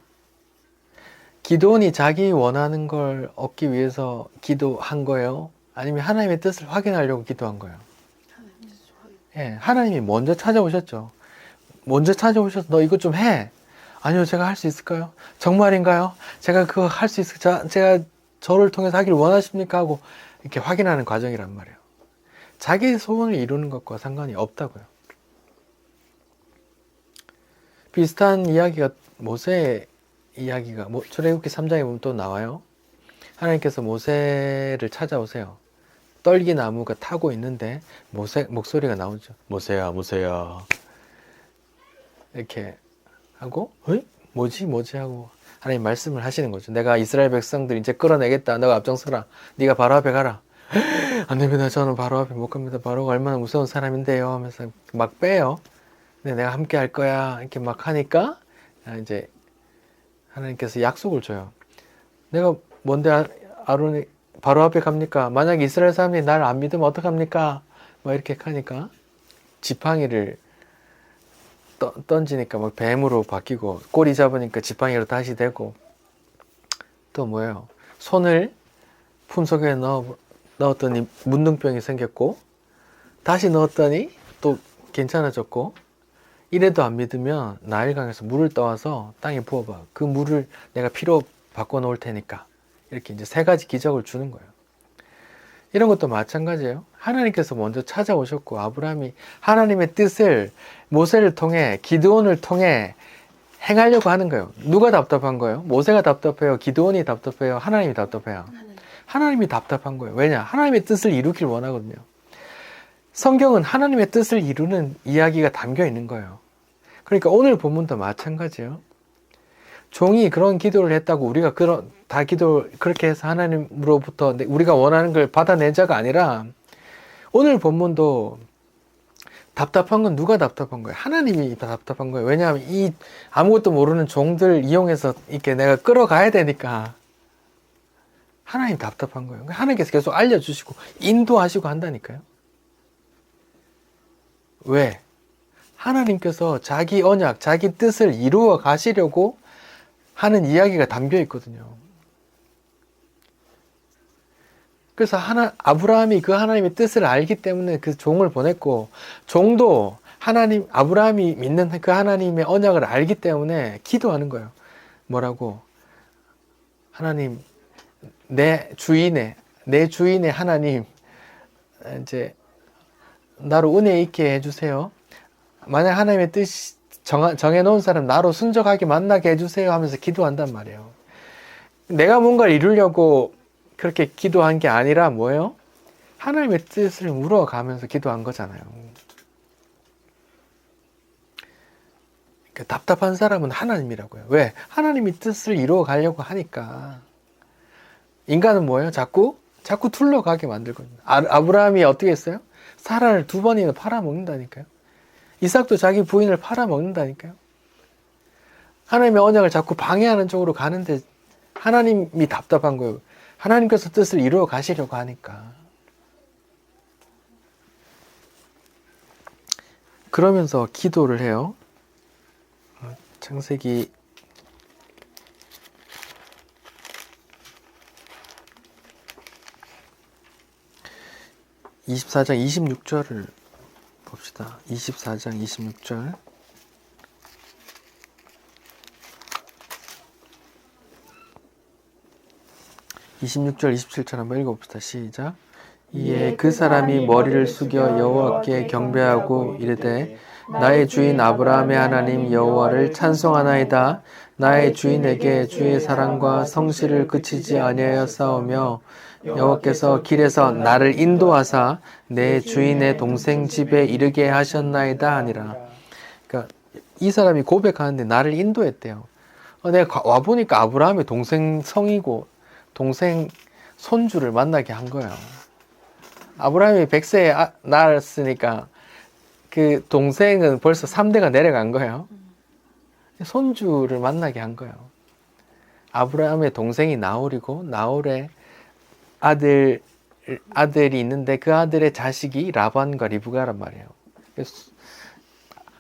기도원이 자기 원하는 걸 얻기 위해서 기도한 거예요? 아니면 하나님의 뜻을 확인하려고 기도한 거예요? 하나님이 먼저 찾아오셨죠. 먼저 찾아오셔서 너 이거 좀 해. 아니요, 제가 할 수 있을까요? 정말인가요? 제가 그거 할 수 있을까요? 제가 저를 통해서 하기를 원하십니까? 하고 이렇게 확인하는 과정이란 말이에요. 자기 소원을 이루는 것과 상관이 없다고요. 비슷한 이야기가 모세의 이야기가 출애굽기 3장에 보면 또 나와요. 하나님께서 모세를 찾아오세요. 떨기 나무가 타고 있는데 목소리가 나오죠. 모세야, 모세야. 이렇게 하고 뭐지 하고 하나님 말씀을 하시는 거죠. 내가 이스라엘 백성들 이제 끌어내겠다. 너가 앞장서라. 네가 바로 앞에 가라. 안 됩니다. 저는 바로 앞에 못 갑니다. 바로가 얼마나 무서운 사람인데요. 하면서 막 빼요. 근데 내가 함께 할 거야. 이렇게 막 하니까 이제 하나님께서 약속을 줘요. 내가 뭔데 아론이 바로 앞에 갑니까? 만약에 이스라엘 사람들이 날 안 믿으면 어떡합니까? 막 이렇게 하니까 지팡이를 던지니까 막 뱀으로 바뀌고 꼬리 잡으니까 지팡이로 다시 되고 또 뭐예요? 손을 품속에 넣었더니 문둥병이 생겼고 다시 넣었더니 또 괜찮아졌고 이래도 안 믿으면 나일강에서 물을 떠와서 땅에 부어봐. 그 물을 내가 피로 바꿔놓을 테니까 이렇게 이제 3가지 기적을 주는 거예요. 이런 것도 마찬가지예요. 하나님께서 먼저 찾아오셨고 아브라함이 하나님의 뜻을 모세를 통해 기드온을 통해 행하려고 하는 거예요. 누가 답답한 거예요? 모세가 답답해요? 기드온이 답답해요? 하나님이 답답해요? 하나님이 답답한 거예요. 왜냐? 하나님의 뜻을 이루길 원하거든요. 성경은 하나님의 뜻을 이루는 이야기가 담겨 있는 거예요. 그러니까 오늘 본문도 마찬가지예요. 종이 그런 기도를 했다고 우리가 다 그렇게 해서 하나님으로부터 우리가 원하는 걸 받아내자가 아니라 오늘 본문도 답답한 건 누가 답답한 거예요? 하나님이 답답한 거예요. 왜냐하면 이 아무것도 모르는 종들 이용해서 이렇게 내가 끌어가야 되니까 하나님 답답한 거예요. 하나님께서 계속 알려주시고 인도하시고 한다니까요. 왜? 하나님께서 자기 언약, 자기 뜻을 이루어 가시려고 하는 이야기가 담겨 있거든요. 그래서 아브라함이 그 하나님의 뜻을 알기 때문에 그 종을 보냈고 종도 아브라함이 믿는 그 하나님의 언약을 알기 때문에 기도하는 거예요. 뭐라고? 하나님, 내 주인의 하나님, 이제 나로 은혜 있게 해주세요. 만약 하나님의 뜻이 정해놓은 사람 나로 순적하게 만나게 해주세요 하면서 기도한단 말이에요. 내가 뭔가를 이루려고 그렇게 기도한 게 아니라 뭐예요? 하나님의 뜻을 물어가면서 기도한 거잖아요. 그러니까 답답한 사람은 하나님이라고요. 왜? 하나님이 뜻을 이루어 가려고 하니까. 인간은 뭐예요? 자꾸 툴러가게 만들거든요. 아브라함이 어떻게 했어요? 사라를 2번이나 팔아먹는다니까요. 이삭도 자기 부인을 팔아먹는다니까요. 하나님의 언약을 자꾸 방해하는 쪽으로 가는데 하나님이 답답한 거예요. 하나님께서 뜻을 이루어 가시려고 하니까. 그러면서 기도를 해요. 창세기 24장 26절을 봅시다. 24장 26절. (26절) (27절) 한번 읽어봅시다. 시작. 이에 그 사람이 머리를 숙여 여호와께 경배하고 이르되 나의 주인 아브라함의 하나님 여호와를 찬송하나이다. 나의 주인에게 주의 사랑과 성실을 그치지 아니하였사오며 여호와께서 길에서 나를 인도하사 내 주인의 동생 집에 이르게 하셨나이다 하니라. 그러니까 이 사람이 고백하는데 나를 인도했대요. 내가 와보니까 아브라함의 동생 성이고 동생 손주를 만나게 한 거예요. 아브라함이 100세에 낳았으니까 그 동생은 벌써 3대가 내려간 거예요. 손주를 만나게 한 거예요. 아브라함의 동생이 나홀이고 나홀의 아들이 있는데 그 아들의 자식이 라반과 리브가란 말이에요.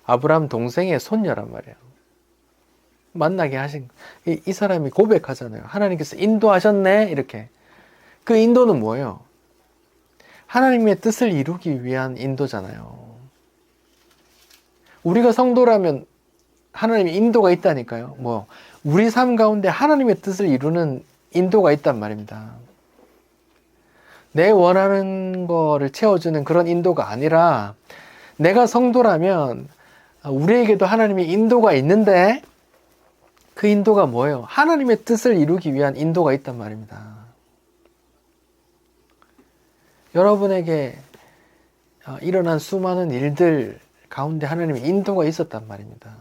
아브라함 동생의 손녀란 말이에요. 만나게 하신 이 사람이 고백하잖아요. 하나님께서 인도하셨네 이렇게. 그 인도는 뭐예요? 하나님의 뜻을 이루기 위한 인도잖아요. 우리가 성도라면 하나님의 인도가 있다니까요. 우리 삶 가운데 하나님의 뜻을 이루는 인도가 있단 말입니다. 내 원하는 거를 채워주는 그런 인도가 아니라 내가 성도라면 우리에게도 하나님의 인도가 있는데 그 인도가 뭐예요? 하나님의 뜻을 이루기 위한 인도가 있단 말입니다. 여러분에게 일어난 수많은 일들 가운데 하나님의 인도가 있었단 말입니다.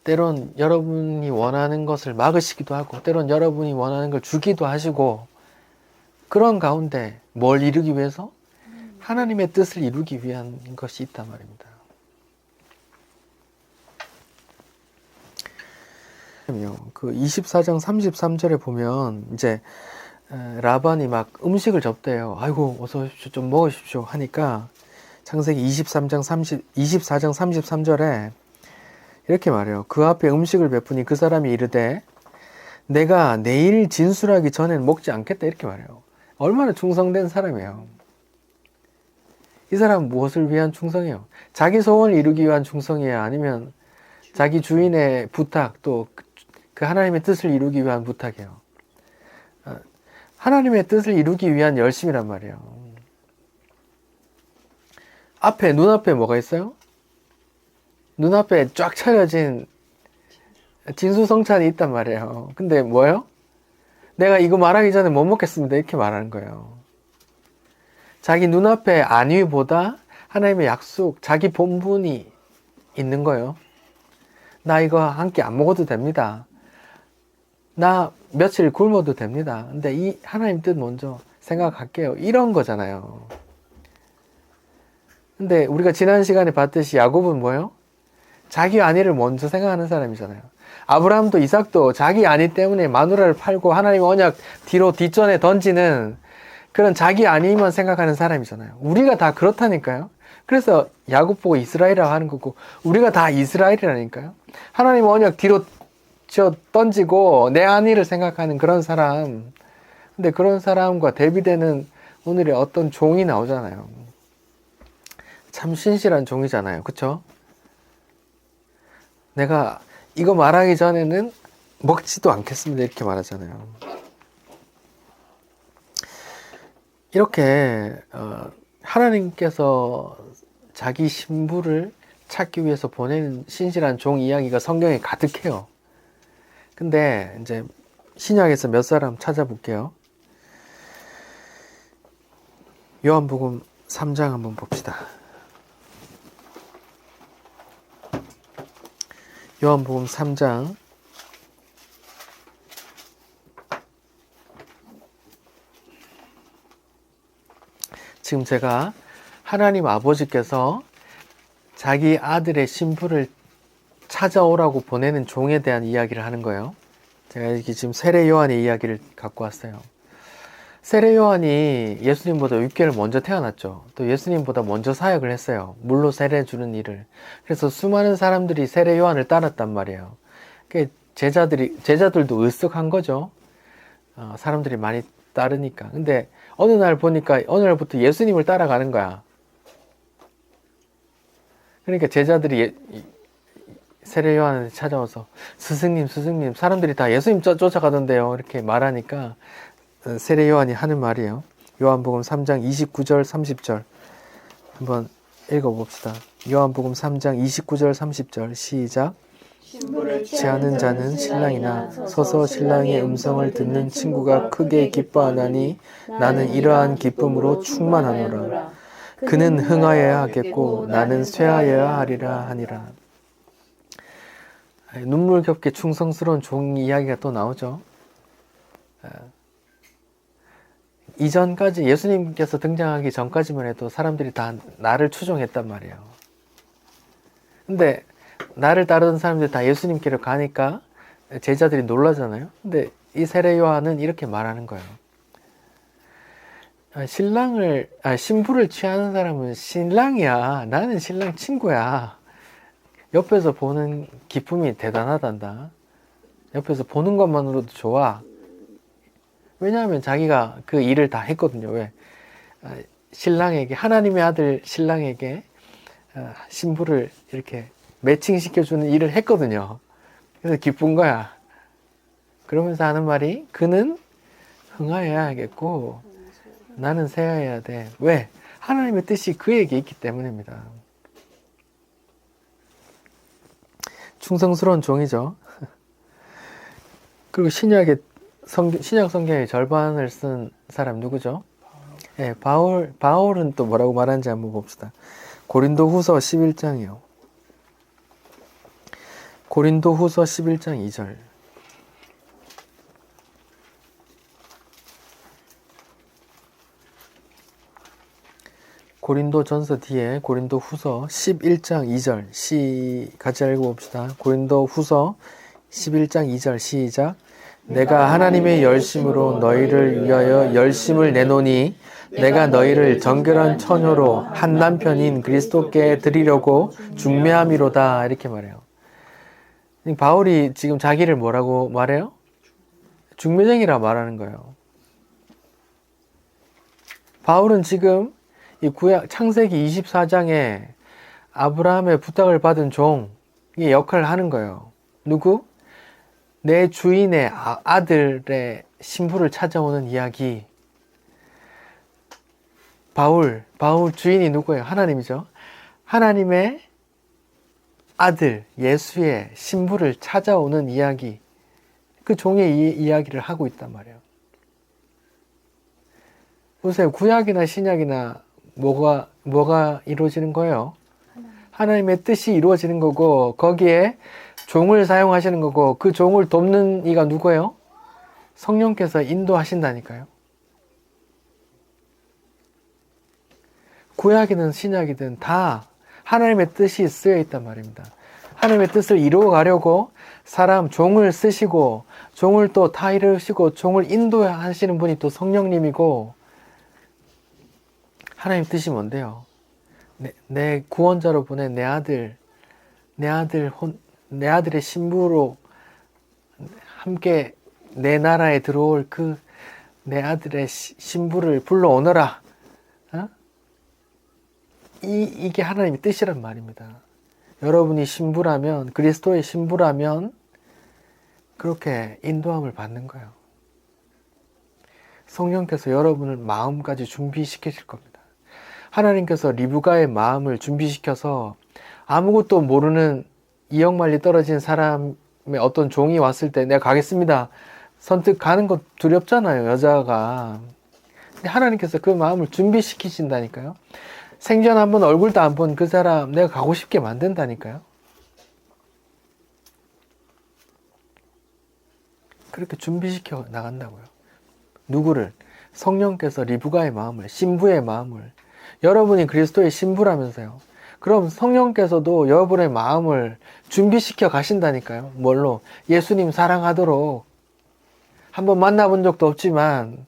때론 여러분이 원하는 것을 막으시기도 하고 때론 여러분이 원하는 걸 주기도 하시고 그런 가운데 뭘 이루기 위해서? 하나님의 뜻을 이루기 위한 것이 있단 말입니다. 그 24장 33절에 보면 이제 라반이 막 음식을 접대요. 아이고 어서 오십시오. 좀 먹으십시오 하니까 창세기 24장 33절에 이렇게 말해요. 그 앞에 음식을 베푸니 그 사람이 이르되 내가 내일 진술하기 전엔 먹지 않겠다 이렇게 말해요. 얼마나 충성된 사람이에요. 이 사람은 무엇을 위한 충성이에요? 자기 소원을 이루기 위한 충성이에요? 아니면 자기 주인의 부탁 또 그 하나님의 뜻을 이루기 위한 부탁이에요? 하나님의 뜻을 이루기 위한 열심이란 말이에요. 눈앞에 뭐가 있어요? 눈앞에 쫙 차려진 진수성찬이 있단 말이에요. 근데 뭐예요? 내가 이거 말하기 전에 못 먹겠습니다. 이렇게 말하는 거예요. 자기 눈앞에 안위보다 하나님의 약속, 자기 본분이 있는 거예요. 나 이거 한 끼 안 먹어도 됩니다. 나 며칠 굶어도 됩니다. 근데 이 하나님 뜻 먼저 생각할게요. 이런 거잖아요. 근데 우리가 지난 시간에 봤듯이 야곱은 뭐예요? 자기 안위를 먼저 생각하는 사람이잖아요. 아브라함도 이삭도 자기 안위 때문에 마누라를 팔고 하나님의 언약 뒷전에 던지는 그런 자기 안위만 생각하는 사람이잖아요. 우리가 다 그렇다니까요. 그래서 야곱 보고 이스라엘이라고 하는 거고 우리가 다 이스라엘이라니까요. 하나님의 언약 뒤로 던지고 내 안위를 생각하는 그런 사람. 근데 그런 사람과 대비되는 오늘의 어떤 종이 나오잖아요. 참 신실한 종이잖아요. 그쵸? 내가 이거 말하기 전에는 먹지도 않겠습니다. 이렇게 말하잖아요. 이렇게 하나님께서 자기 신부를 찾기 위해서 보내는 신실한 종 이야기가 성경에 가득해요. 근데 이제 신약에서 몇 사람 찾아볼게요. 요한복음 3장 한번 봅시다. 요한복음 3장 지금 제가 하나님 아버지께서 자기 아들의 신부를 찾아오라고 보내는 종에 대한 이야기를 하는 거예요. 제가 이렇게 지금 세례 요한의 이야기를 갖고 왔어요. 세례 요한이 예수님보다 6개월 먼저 태어났죠. 또 예수님보다 먼저 사역을 했어요. 물로 세례 주는 일을. 그래서 수많은 사람들이 세례 요한을 따랐단 말이에요. 제자들도 으쓱한 거죠. 사람들이 많이 따르니까. 근데 어느 날 보니까 어느 날부터 예수님을 따라가는 거야. 그러니까 제자들이 세례 요한한테 찾아와서 스승님 사람들이 다 예수님 쫓아가던데요. 이렇게 말하니까 세례 요한이 하는 말이에요. 요한복음 3장 29절 30절 한번 읽어봅시다. 요한복음 3장 29절 30절 시작. 신부를 취하는 자는 신랑이나 서서 신랑의 음성을 듣는 친구가 크게 기뻐하나니 나는 이러한 기쁨으로 충만하노라. 그는 흥하여야 하겠고 나는 쇠하여야 하리라 하니라. 눈물겹게 충성스러운 종 이야기가 또 나오죠. 이전까지 예수님께서 등장하기 전까지만 해도 사람들이 다 나를 추종했단 말이에요. 근데 나를 따르던 사람들이 다 예수님께로 가니까 제자들이 놀라잖아요. 근데 이 세례 요한은 이렇게 말하는 거예요. 신부를 취하는 사람은 신랑이야. 나는 신랑 친구야. 옆에서 보는 기쁨이 대단하단다. 옆에서 보는 것만으로도 좋아. 왜냐하면 자기가 그 일을 다 했거든요. 왜? 신랑에게, 하나님의 아들 신랑에게 신부를 이렇게 매칭시켜주는 일을 했거든요. 그래서 기쁜 거야. 그러면서 하는 말이 그는 흥하여야 하겠고 나는 쇠하여야 돼. 왜? 하나님의 뜻이 그에게 있기 때문입니다. 충성스러운 종이죠. 그리고 신약 성경의 절반을 쓴 사람 누구죠? 예, 바울은 또 뭐라고 말하는지 한번 봅시다. 고린도 후서 11장이요. 고린도 후서 11장 2절. 고린도 전서 뒤에 고린도 후서 11장 2절 같이 읽어봅시다. 고린도 후서 11장 2절 시작. 내가 하나님의 열심으로 너희를 위하여 열심을 내노니 내가 너희를 정결한 처녀로 한 남편인 그리스도께 드리려고 중매함이로다. 이렇게 말해요. 바울이 지금 자기를 뭐라고 말해요? 중매쟁이라 말하는 거예요. 바울은 지금 이 구약 창세기 24장에 아브라함의 부탁을 받은 종의 역할을 하는 거예요. 누구? 내 주인의 아들의 신부를 찾아오는 이야기. 바울 주인이 누구예요? 하나님이죠. 하나님의 아들 예수의 신부를 찾아오는 이야기. 그 종의 이야기를 하고 있단 말이에요. 보세요. 구약이나 신약이나 뭐가 이루어지는 거예요? 하나님의 뜻이 이루어지는 거고, 거기에 종을 사용하시는 거고, 그 종을 돕는 이가 누구예요? 성령께서 인도하신다니까요. 구약이든 신약이든 다 하나님의 뜻이 쓰여 있단 말입니다. 하나님의 뜻을 이루어 가려고 종을 쓰시고, 종을 또 다 이루시고, 종을 인도하시는 분이 또 성령님이고, 하나님 뜻이 뭔데요? 내 구원자로 보낸 내 아들의 신부로 함께 내 나라에 들어올 그 내 아들의 신부를 불러오너라. 이게 하나님의 뜻이란 말입니다. 여러분이 신부라면, 그리스도의 신부라면 그렇게 인도함을 받는 거예요. 성령께서 여러분을 마음까지 준비시키실 겁니다. 하나님께서 리브가의 마음을 준비시켜서 아무것도 모르는 이역만리 떨어진 사람의 어떤 종이 왔을 때 내가 가겠습니다. 선뜻 가는 거 두렵잖아요, 여자가. 근데 하나님께서 그 마음을 준비시키신다니까요. 생전 한번 얼굴도 안 본 그 사람 내가 가고 싶게 만든다니까요. 그렇게 준비시켜 나간다고요. 누구를? 성령께서 리브가의 마음을, 신부의 마음을. 여러분이 그리스도의 신부라면서요. 그럼 성령께서도 여러분의 마음을 준비시켜 가신다니까요. 뭘로? 예수님 사랑하도록. 한번 만나본 적도 없지만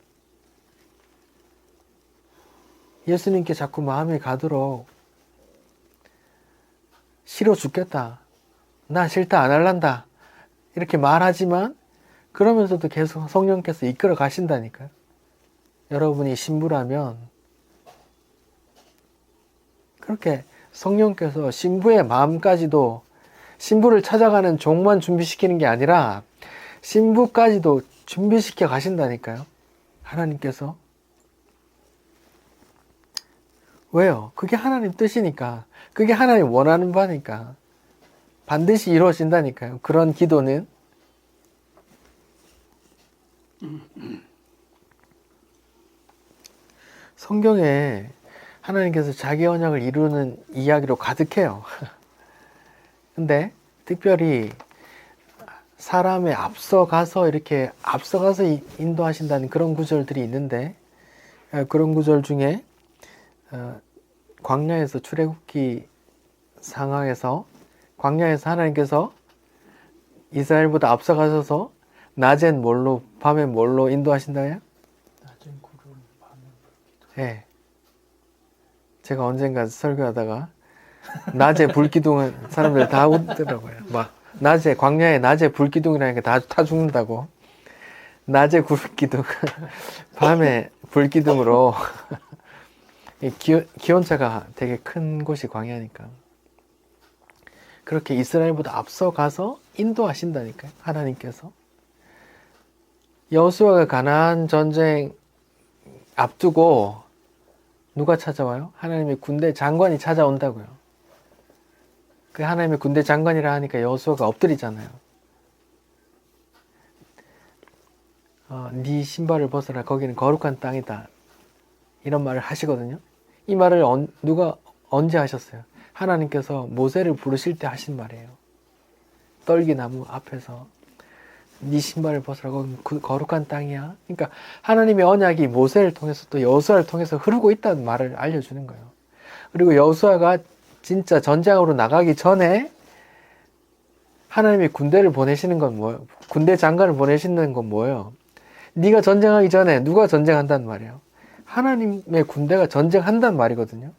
예수님께 자꾸 마음이 가도록. 싫어 죽겠다. 나 싫다 안 할란다. 이렇게 말하지만 그러면서도 계속 성령께서 이끌어 가신다니까요. 여러분이 신부라면 그렇게 성령께서 신부의 마음까지도, 신부를 찾아가는 종만 준비시키는 게 아니라 신부까지도 준비시켜 가신다니까요. 하나님께서. 왜요? 그게 하나님 뜻이니까. 그게 하나님 원하는 바니까. 반드시 이루어진다니까요. 그런 기도는. 성경에 하나님께서 자기 언약을 이루는 이야기로 가득해요. 근데 특별히 사람에 앞서가서 인도하신다는 그런 구절들이 있는데, 그런 구절 중에 광야에서 출애굽기 상황에서 광야에서 하나님께서 이스라엘보다 앞서가셔서 낮엔 뭘로 밤엔 뭘로 인도하신다고요? 낮은 구름 밤은 불기둥. 네. 제가 언젠가 설교하다가 낮에 불기둥은 사람들 다 웃더라고요. 막 낮에 광야에 낮에 불기둥이라는 게 다 죽는다고. 낮에 불기둥, 밤에 불기둥으로. 기온차가 되게 큰 곳이 광야니까. 그렇게 이스라엘보다 앞서가서 인도하신다니까요. 하나님께서. 여호수아가 가나안 전쟁 앞두고 누가 찾아와요? 하나님의 군대 장관이 찾아온다고요. 그 하나님의 군대 장관이라 하니까 여호수아가 엎드리잖아요. 네 신발을 벗어라. 거기는 거룩한 땅이다. 이런 말을 하시거든요. 이 말을 누가 언제 하셨어요? 하나님께서 모세를 부르실 때 하신 말이에요. 떨기나무 앞에서 네 신발을 벗으라고 거룩한 땅이야. 그러니까 하나님의 언약이 모세를 통해서 또 여호수아를 통해서 흐르고 있다는 말을 알려주는 거예요. 그리고 여호수아가 진짜 전장으로 나가기 전에 하나님이 군대를 보내시는 건 뭐예요? 군대 장관을 보내시는 건 뭐예요? 네가 전쟁하기 전에 누가 전쟁한다는 말이에요? 하나님의 군대가 전쟁한다는 말이거든요.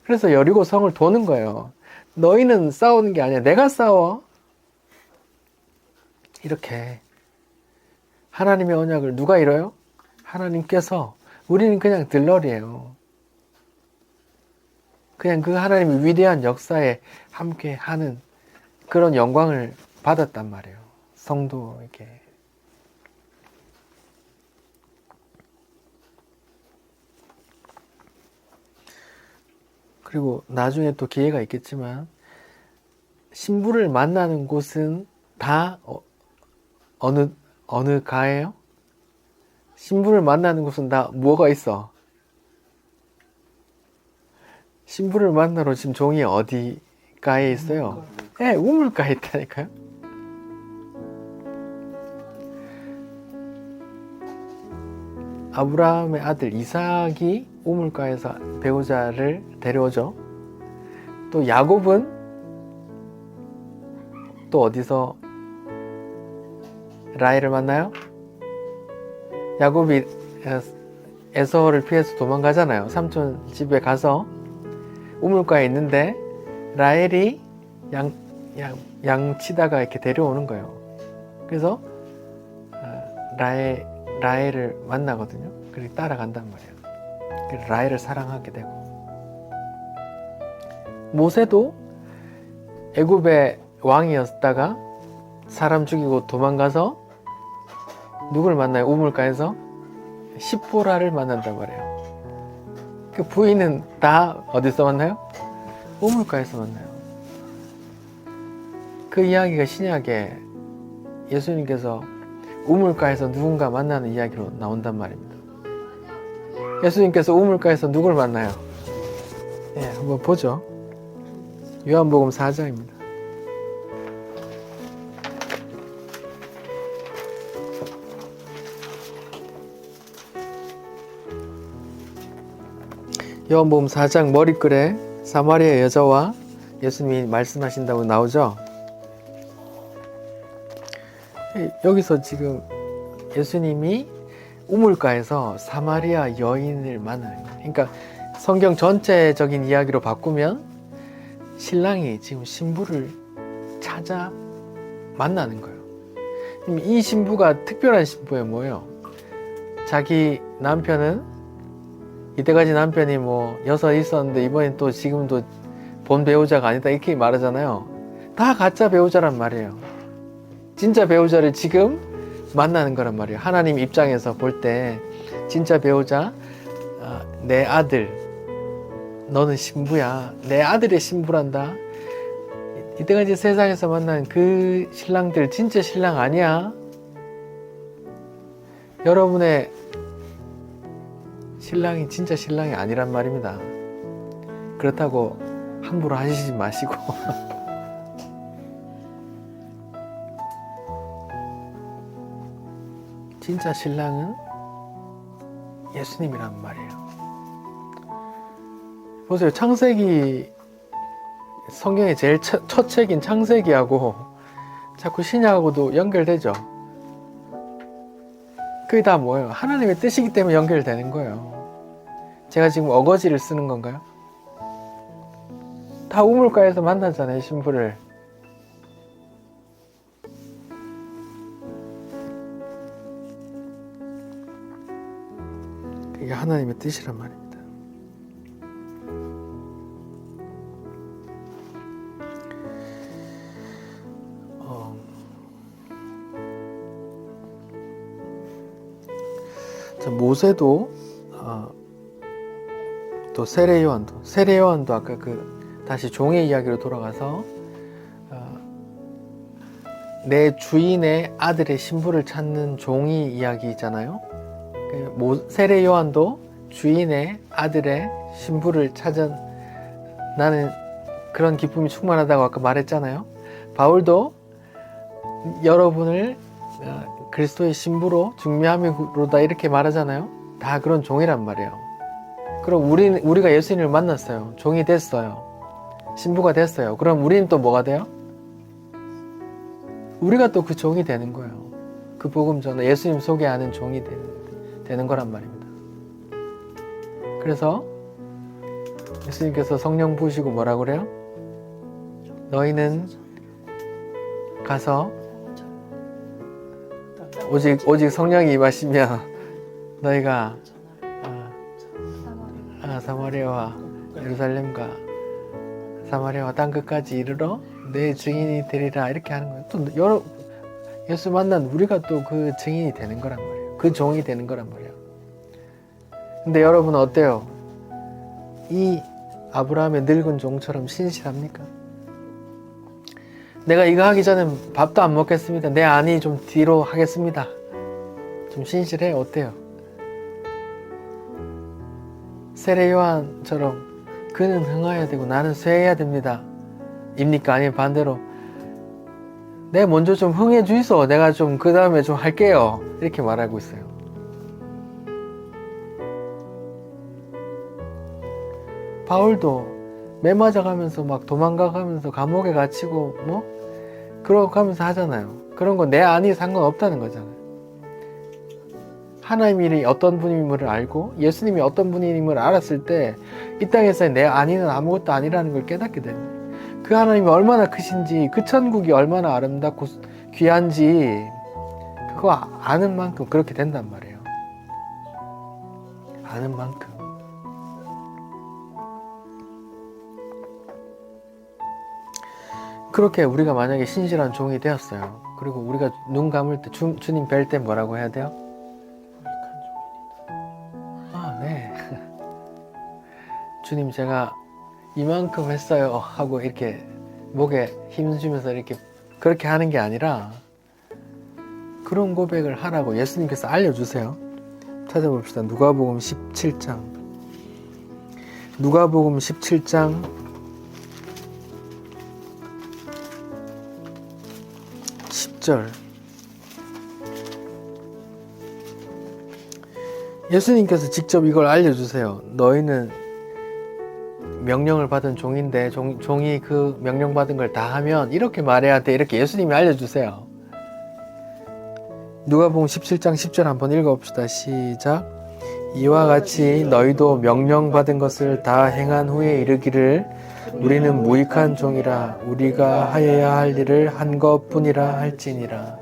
그래서 여리고 성을 도는 거예요. 너희는 싸우는 게 아니야. 내가 싸워. 이렇게 하나님의 언약을 누가 이뤄요? 하나님께서. 우리는 그냥 들러리예요. 그냥 그 하나님의 위대한 역사에 함께 하는 그런 영광을 받았단 말이에요. 성도에게. 그리고 나중에 또 기회가 있겠지만 신부를 만나는 곳은 다 어느 가예요? 신부를 만나는 곳은 다 뭐가 있어? 신부를 만나러 지금 종이 어디 가에 있어요? 네, 우물가에 있다니까요. 아브라함의 아들 이삭이 우물가에서 배우자를 데려오죠. 또 야곱은 또 어디서 라헬을 만나요? 야곱이 에서를 피해서 도망가잖아요. 삼촌 집에 가서 우물가에 있는데 라헬이 양 치다가 이렇게 데려오는 거예요. 그래서 라헬을 만나거든요. 그리고 따라간단 말이에요. 그래서 라헬을 사랑하게 되고, 모세도 애굽의 왕이었다가 사람 죽이고 도망가서 누굴 만나요? 우물가에서 시포라를 만난단 말이에요. 그 부인은 다 어디서 만나요? 우물가에서 만나요. 그 이야기가 신약에 예수님께서 우물가에서 누군가 만나는 이야기로 나온단 말입니다. 예수님께서 우물가에서 누굴 만나요? 예, 한번 보죠. 요한복음 4장입니다. 요한복음 4장 머리글에 사마리아 여자와 예수님이 말씀하신다고 나오죠. 여기서 지금 예수님이 우물가에서 사마리아 여인을 만나는 거예요. 그러니까 성경 전체적인 이야기로 바꾸면 신랑이 지금 신부를 찾아 만나는 거예요. 이 신부가 특별한 신부예요. 뭐예요? 자기 남편은 이때까지 남편이 뭐 6 있었는데 이번엔 또 지금도 본 배우자가 아니다 이렇게 말하잖아요. 다 가짜 배우자란 말이에요. 진짜 배우자를 지금 만나는 거란 말이에요. 하나님 입장에서 볼 때 진짜 배우자, 내 아들, 너는 신부야. 내 아들의 신부란다. 이때까지 세상에서 만난 그 신랑들 진짜 신랑 아니야. 여러분의 신랑이 진짜 신랑이 아니란 말입니다. 그렇다고 함부로 하시지 마시고 진짜 신랑은 예수님이란 말이에요. 보세요. 창세기, 성경의 제일 첫 책인 창세기하고 자꾸 신약하고도 연결되죠. 그게 다 뭐예요? 하나님의 뜻이기 때문에 연결되는 거예요. 제가 지금 어거지를 쓰는 건가요? 다 우물가에서 만나잖아요, 신부를. 그게 하나님의 뜻이란 말입니다. 모세도 또 세례 요한도 아까 다시 종의 이야기로 돌아가서 내 주인의 아들의 신부를 찾는 종이 이야기잖아요. 세례 요한도 주인의 아들의 신부를 찾은 나는 그런 기쁨이 충만하다고 아까 말했잖아요. 바울도 여러분을 그리스도의 신부로 중매함으로다 이렇게 말하잖아요. 다 그런 종이란 말이에요. 그럼 우리가 예수님을 만났어요. 종이 됐어요. 신부가 됐어요. 그럼 우리는 또 뭐가 돼요? 우리가 또 그 종이 되는 거예요. 그 복음 전에 예수님 소개하는 종이 되는 거란 말입니다. 그래서 예수님께서 성령 부으시고 뭐라고 그래요? 너희는 가서 오직 성령이 임하시면 너희가 사마리아와 예루살렘과 사마리아와 땅 끝까지 이르러 내 증인이 되리라 이렇게 하는 거예요. 또 예수 만난 우리가 또 그 증인이 되는 거란 말이에요. 그 종이 되는 거란 말이에요. 근데 여러분 어때요? 이 아브라함의 늙은 종처럼 신실합니까? 내가 이거 하기 전에 밥도 안 먹겠습니다. 내 안이 좀 뒤로 하겠습니다. 좀 신실해요? 어때요? 세례 요한처럼 그는 흥해야 되고 나는 쇠해야 됩니다. 입니까? 아니면 반대로 내 먼저 좀 흥해 주이소. 내가 좀 그 다음에 좀 할게요. 이렇게 말하고 있어요. 바울도 매 맞아가면서 막 도망가가면서 감옥에 갇히고 뭐 그러고 가면서 하잖아요. 그런 건 내 안이 상관없다는 거잖아요. 하나님이 어떤 분임을 알고 예수님이 어떤 분임을 알았을 때 이 땅에서의 내 안위는 아무것도 아니라는 걸 깨닫게 됩니다. 그 하나님이 얼마나 크신지 그 천국이 얼마나 아름답고 귀한지 그거 아는 만큼 그렇게 된단 말이에요. 아는 만큼. 그렇게 우리가 만약에 신실한 종이 되었어요. 그리고 우리가 눈 감을 때 주님 뵐 때 뭐라고 해야 돼요? 네. 주님 제가 이만큼 했어요 하고 이렇게 목에 힘주면서 이렇게 그렇게 하는 게 아니라 그런 고백을 하라고 예수님께서 알려주세요. 찾아봅시다. 누가복음 17장. 누가복음 17장 10절. 예수님께서 직접 이걸 알려주세요. 너희는 명령을 받은 종인데 종이 그 명령받은 걸 다 하면 이렇게 말해야 돼. 이렇게 예수님이 알려주세요. 누가복음 17장 10절 한번 읽어봅시다. 시작. 이와 같이 너희도 명령받은 것을 다 행한 후에 이르기를 우리는 무익한 종이라 우리가 하여야 할 일을 한 것뿐이라 할지니라.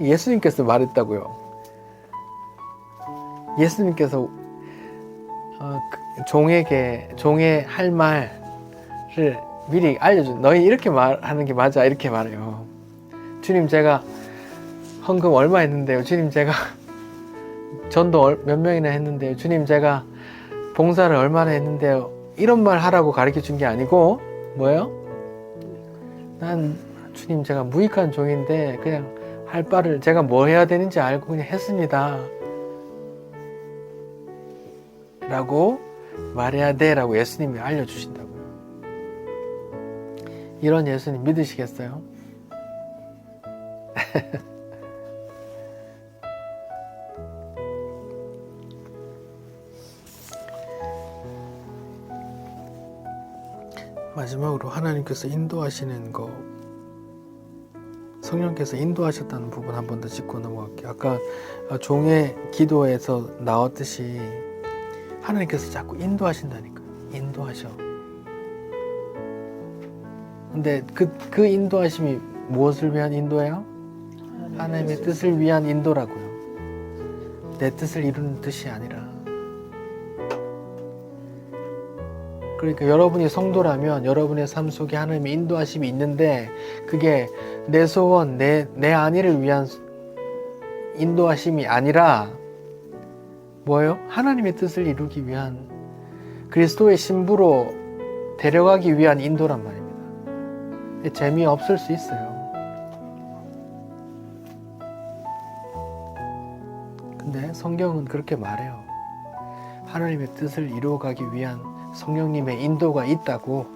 예수님께서 말했다고요. 예수님께서 종의 할 말을 미리 알려준. 너희 이렇게 말하는 게 맞아. 이렇게 말해요. 주님 제가 헌금 얼마 했는데요. 주님 제가 전도 몇 명이나 했는데요. 주님 제가 봉사를 얼마나 했는데요. 이런 말 하라고 가르쳐 준 게 아니고 뭐예요? 난 주님 제가 무익한 종인데 그냥 할 바를 제가 뭐 해야 되는지 알고 그냥 했습니다. 라고 말해야 돼 라고 예수님이 알려주신다고요. 이런 예수님 믿으시겠어요? 마지막으로 하나님께서 인도하시는 거, 성령께서 인도하셨다는 부분 한 번 더 짚고 넘어갈게요. 아까 종의 기도에서 나왔듯이 하나님께서 자꾸 인도하신다니까요. 인도하셔. 근데 그 인도하심이 무엇을 위한 인도예요? 하나님의 뜻을 위한 인도라고요. 내 뜻을 이루는 뜻이 아니라. 그러니까 여러분이 성도라면 여러분의 삶 속에 하나님의 인도하심이 있는데 그게 내 소원, 내 안위를 위한 인도하심이 아니라 뭐예요? 하나님의 뜻을 이루기 위한 그리스도의 신부로 데려가기 위한 인도란 말입니다. 재미없을 수 있어요. 근데 성경은 그렇게 말해요. 하나님의 뜻을 이루어가기 위한 성령님의 인도가 있다고.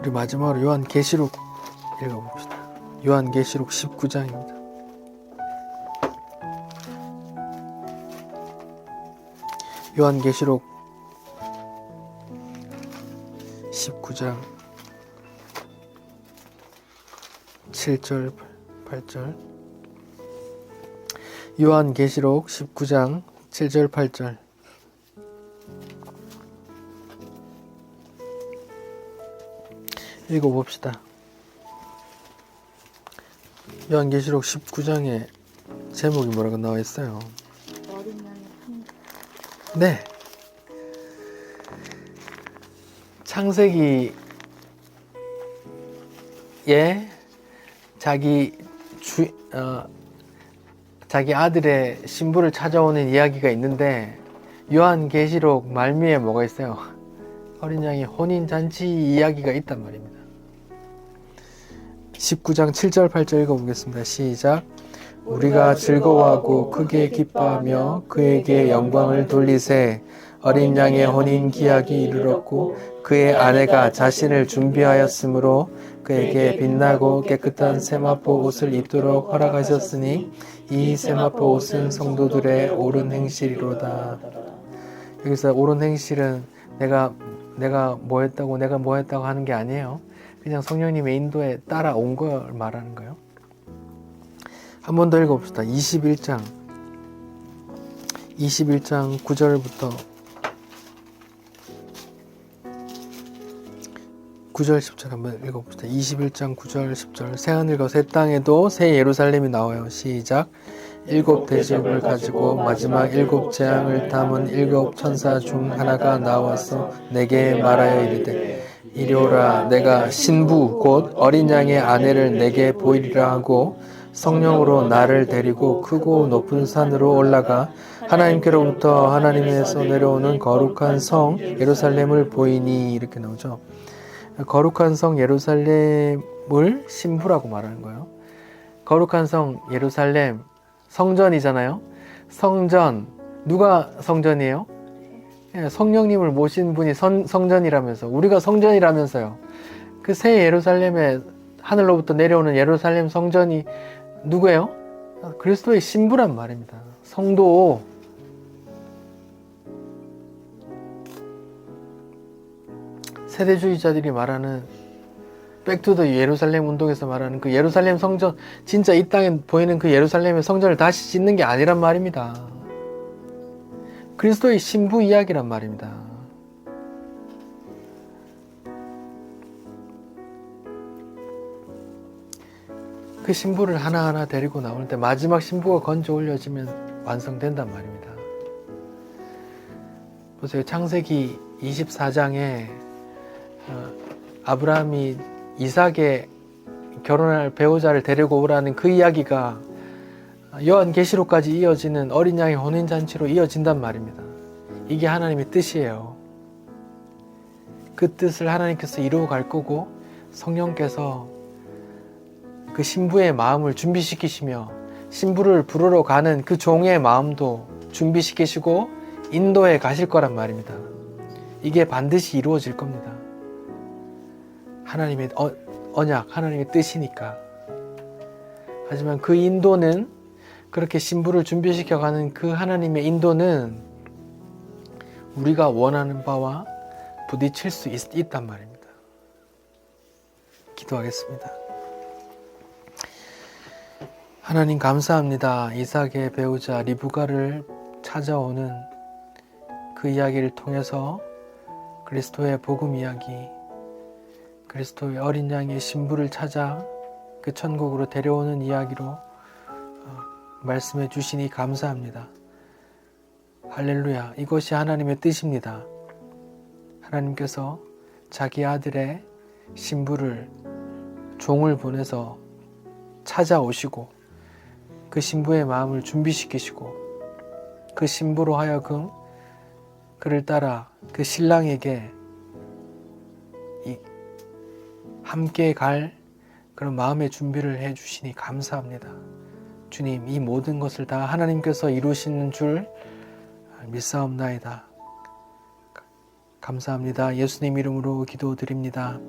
우리 마지막으로 요한계시록 읽어봅시다. 요한계시록 19장입니다. 요한계시록 19장 7절 8절. 요한계시록 19장 7절 8절. 읽어봅시다. 요한계시록 19장에 제목이 뭐라고 나와 있어요? 어린 양의 한 네. 창세기에 자기 아들의 신부를 찾아오는 이야기가 있는데 요한계시록 말미에 뭐가 있어요? 어린 양의 혼인잔치 이야기가 있단 말입니다. 19장 7절 8절 읽어보겠습니다. 시작. 우리가 즐거워하고 크게 기뻐하며 그에게 영광을 돌리세. 어린 양의 혼인 기약이 이르렀고 그의 아내가 자신을 준비하였으므로 그에게 빛나고 깨끗한 세마포 옷을 입도록 허락하셨으니 이 세마포 옷은 성도들의 옳은 행실이로다. 여기서 옳은 행실은 내가 뭐 했다고 하는 게 아니에요. 그냥 성령님의 인도에 따라온 걸 말하는 거예요. 한 번 더 읽어봅시다. 21장 9절부터 9절 10절 한번 읽어봅시다. 21장 9절 10절. 새하늘과 새 땅에도 새 예루살렘이 나와요. 시작. 7 대접을 가지고 마지막 7 재앙을 담은 7 천사 중 하나가 나와서 내게 말하여 이르되 이리 오라. 내가 신부 곧 어린 양의 아내를 내게 보이리라 하고 성령으로 나를 데리고 크고 높은 산으로 올라가 하나님께로부터 하나님에서 내려오는 거룩한 성 예루살렘을 보이니. 이렇게 나오죠. 거룩한 성 예루살렘을 신부라고 말하는 거예요. 거룩한 성 예루살렘 성전이잖아요. 성전, 누가 성전이에요? 성령님을 모신 분이 성전이라면서, 우리가 성전이라면서요. 그 새 예루살렘에 하늘로부터 내려오는 예루살렘 성전이 누구예요? 그리스도의 신부란 말입니다. 성도. 세대주의자들이 말하는 백투더 예루살렘 운동에서 말하는 그 예루살렘 성전, 진짜 이 땅에 보이는 그 예루살렘의 성전을 다시 짓는 게 아니란 말입니다. 그리스도의 신부 이야기란 말입니다. 그 신부를 하나하나 데리고 나올 때 마지막 신부가 건져 올려지면 완성된단 말입니다. 보세요. 창세기 24장에 아브라함이 이삭의 결혼할 배우자를 데리고 오라는 그 이야기가 요한계시록까지 이어지는 어린 양의 혼인잔치로 이어진단 말입니다. 이게 하나님의 뜻이에요. 그 뜻을 하나님께서 이루어 갈 거고 성령께서 그 신부의 마음을 준비시키시며 신부를 부르러 가는 그 종의 마음도 준비시키시고 인도해 가실 거란 말입니다. 이게 반드시 이루어질 겁니다. 하나님의 언약, 하나님의 뜻이니까. 하지만 그 인도는, 그렇게 신부를 준비시켜 가는 그 하나님의 인도는 우리가 원하는 바와 부딪힐 수 있단 말입니다. 기도하겠습니다. 하나님 감사합니다. 이삭의 배우자 리브가를 찾아오는 그 이야기를 통해서 그리스도의 복음 이야기, 그리스도의 어린 양의 신부를 찾아 그 천국으로 데려오는 이야기로 말씀해 주시니 감사합니다. 할렐루야. 이것이 하나님의 뜻입니다. 하나님께서 자기 아들의 신부를, 종을 보내서 찾아오시고 그 신부의 마음을 준비시키시고 그 신부로 하여금 그를 따라 그 신랑에게 함께 갈 그런 마음의 준비를 해 주시니 감사합니다. 주님, 이 모든 것을 다 하나님께서 이루시는 줄 믿사옵나이다. 감사합니다. 예수님 이름으로 기도드립니다.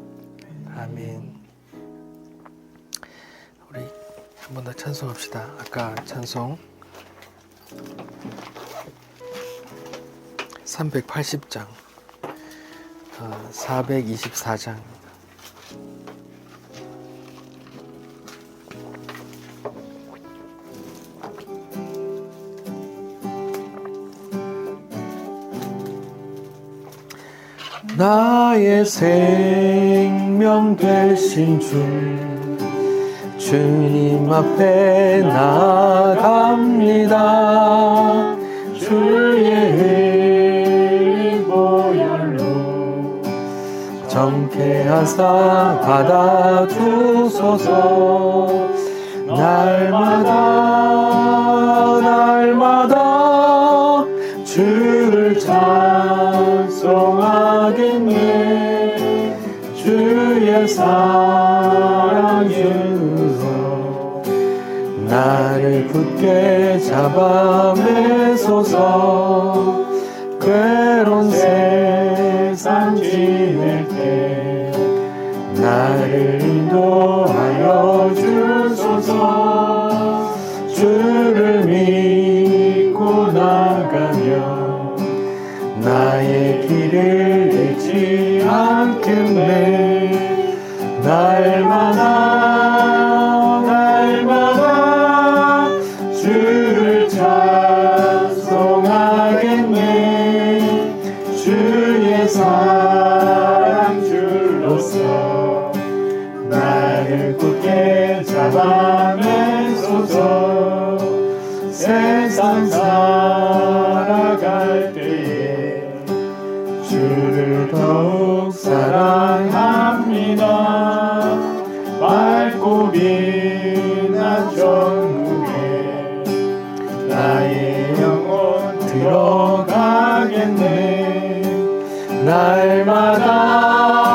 아멘. 우리 한 번 더 찬송합시다. 아까 찬송 380장 424장 나의 생명 되신 주님 앞에 나아갑니다. 주의 흘린 보혈로 정케하사 받아주소서. 날마다 주를 찬송하겠네. 주의 사랑 주소 나를 굳게 잡아매소서. 괴로운 세상 지낼 때 나를 인도하여 주소서. 주를 믿고 나가며 나의 길을 잃지 않겠네. 날마다 주를 찬송하겠네. 주의 사랑 줄로서 나를 굳게 잡아매소서. 세상 살아갈 때에 주를 더욱 사랑합니다. 밝고 빛난 천국에 나의 영혼 들어가겠네. 날마다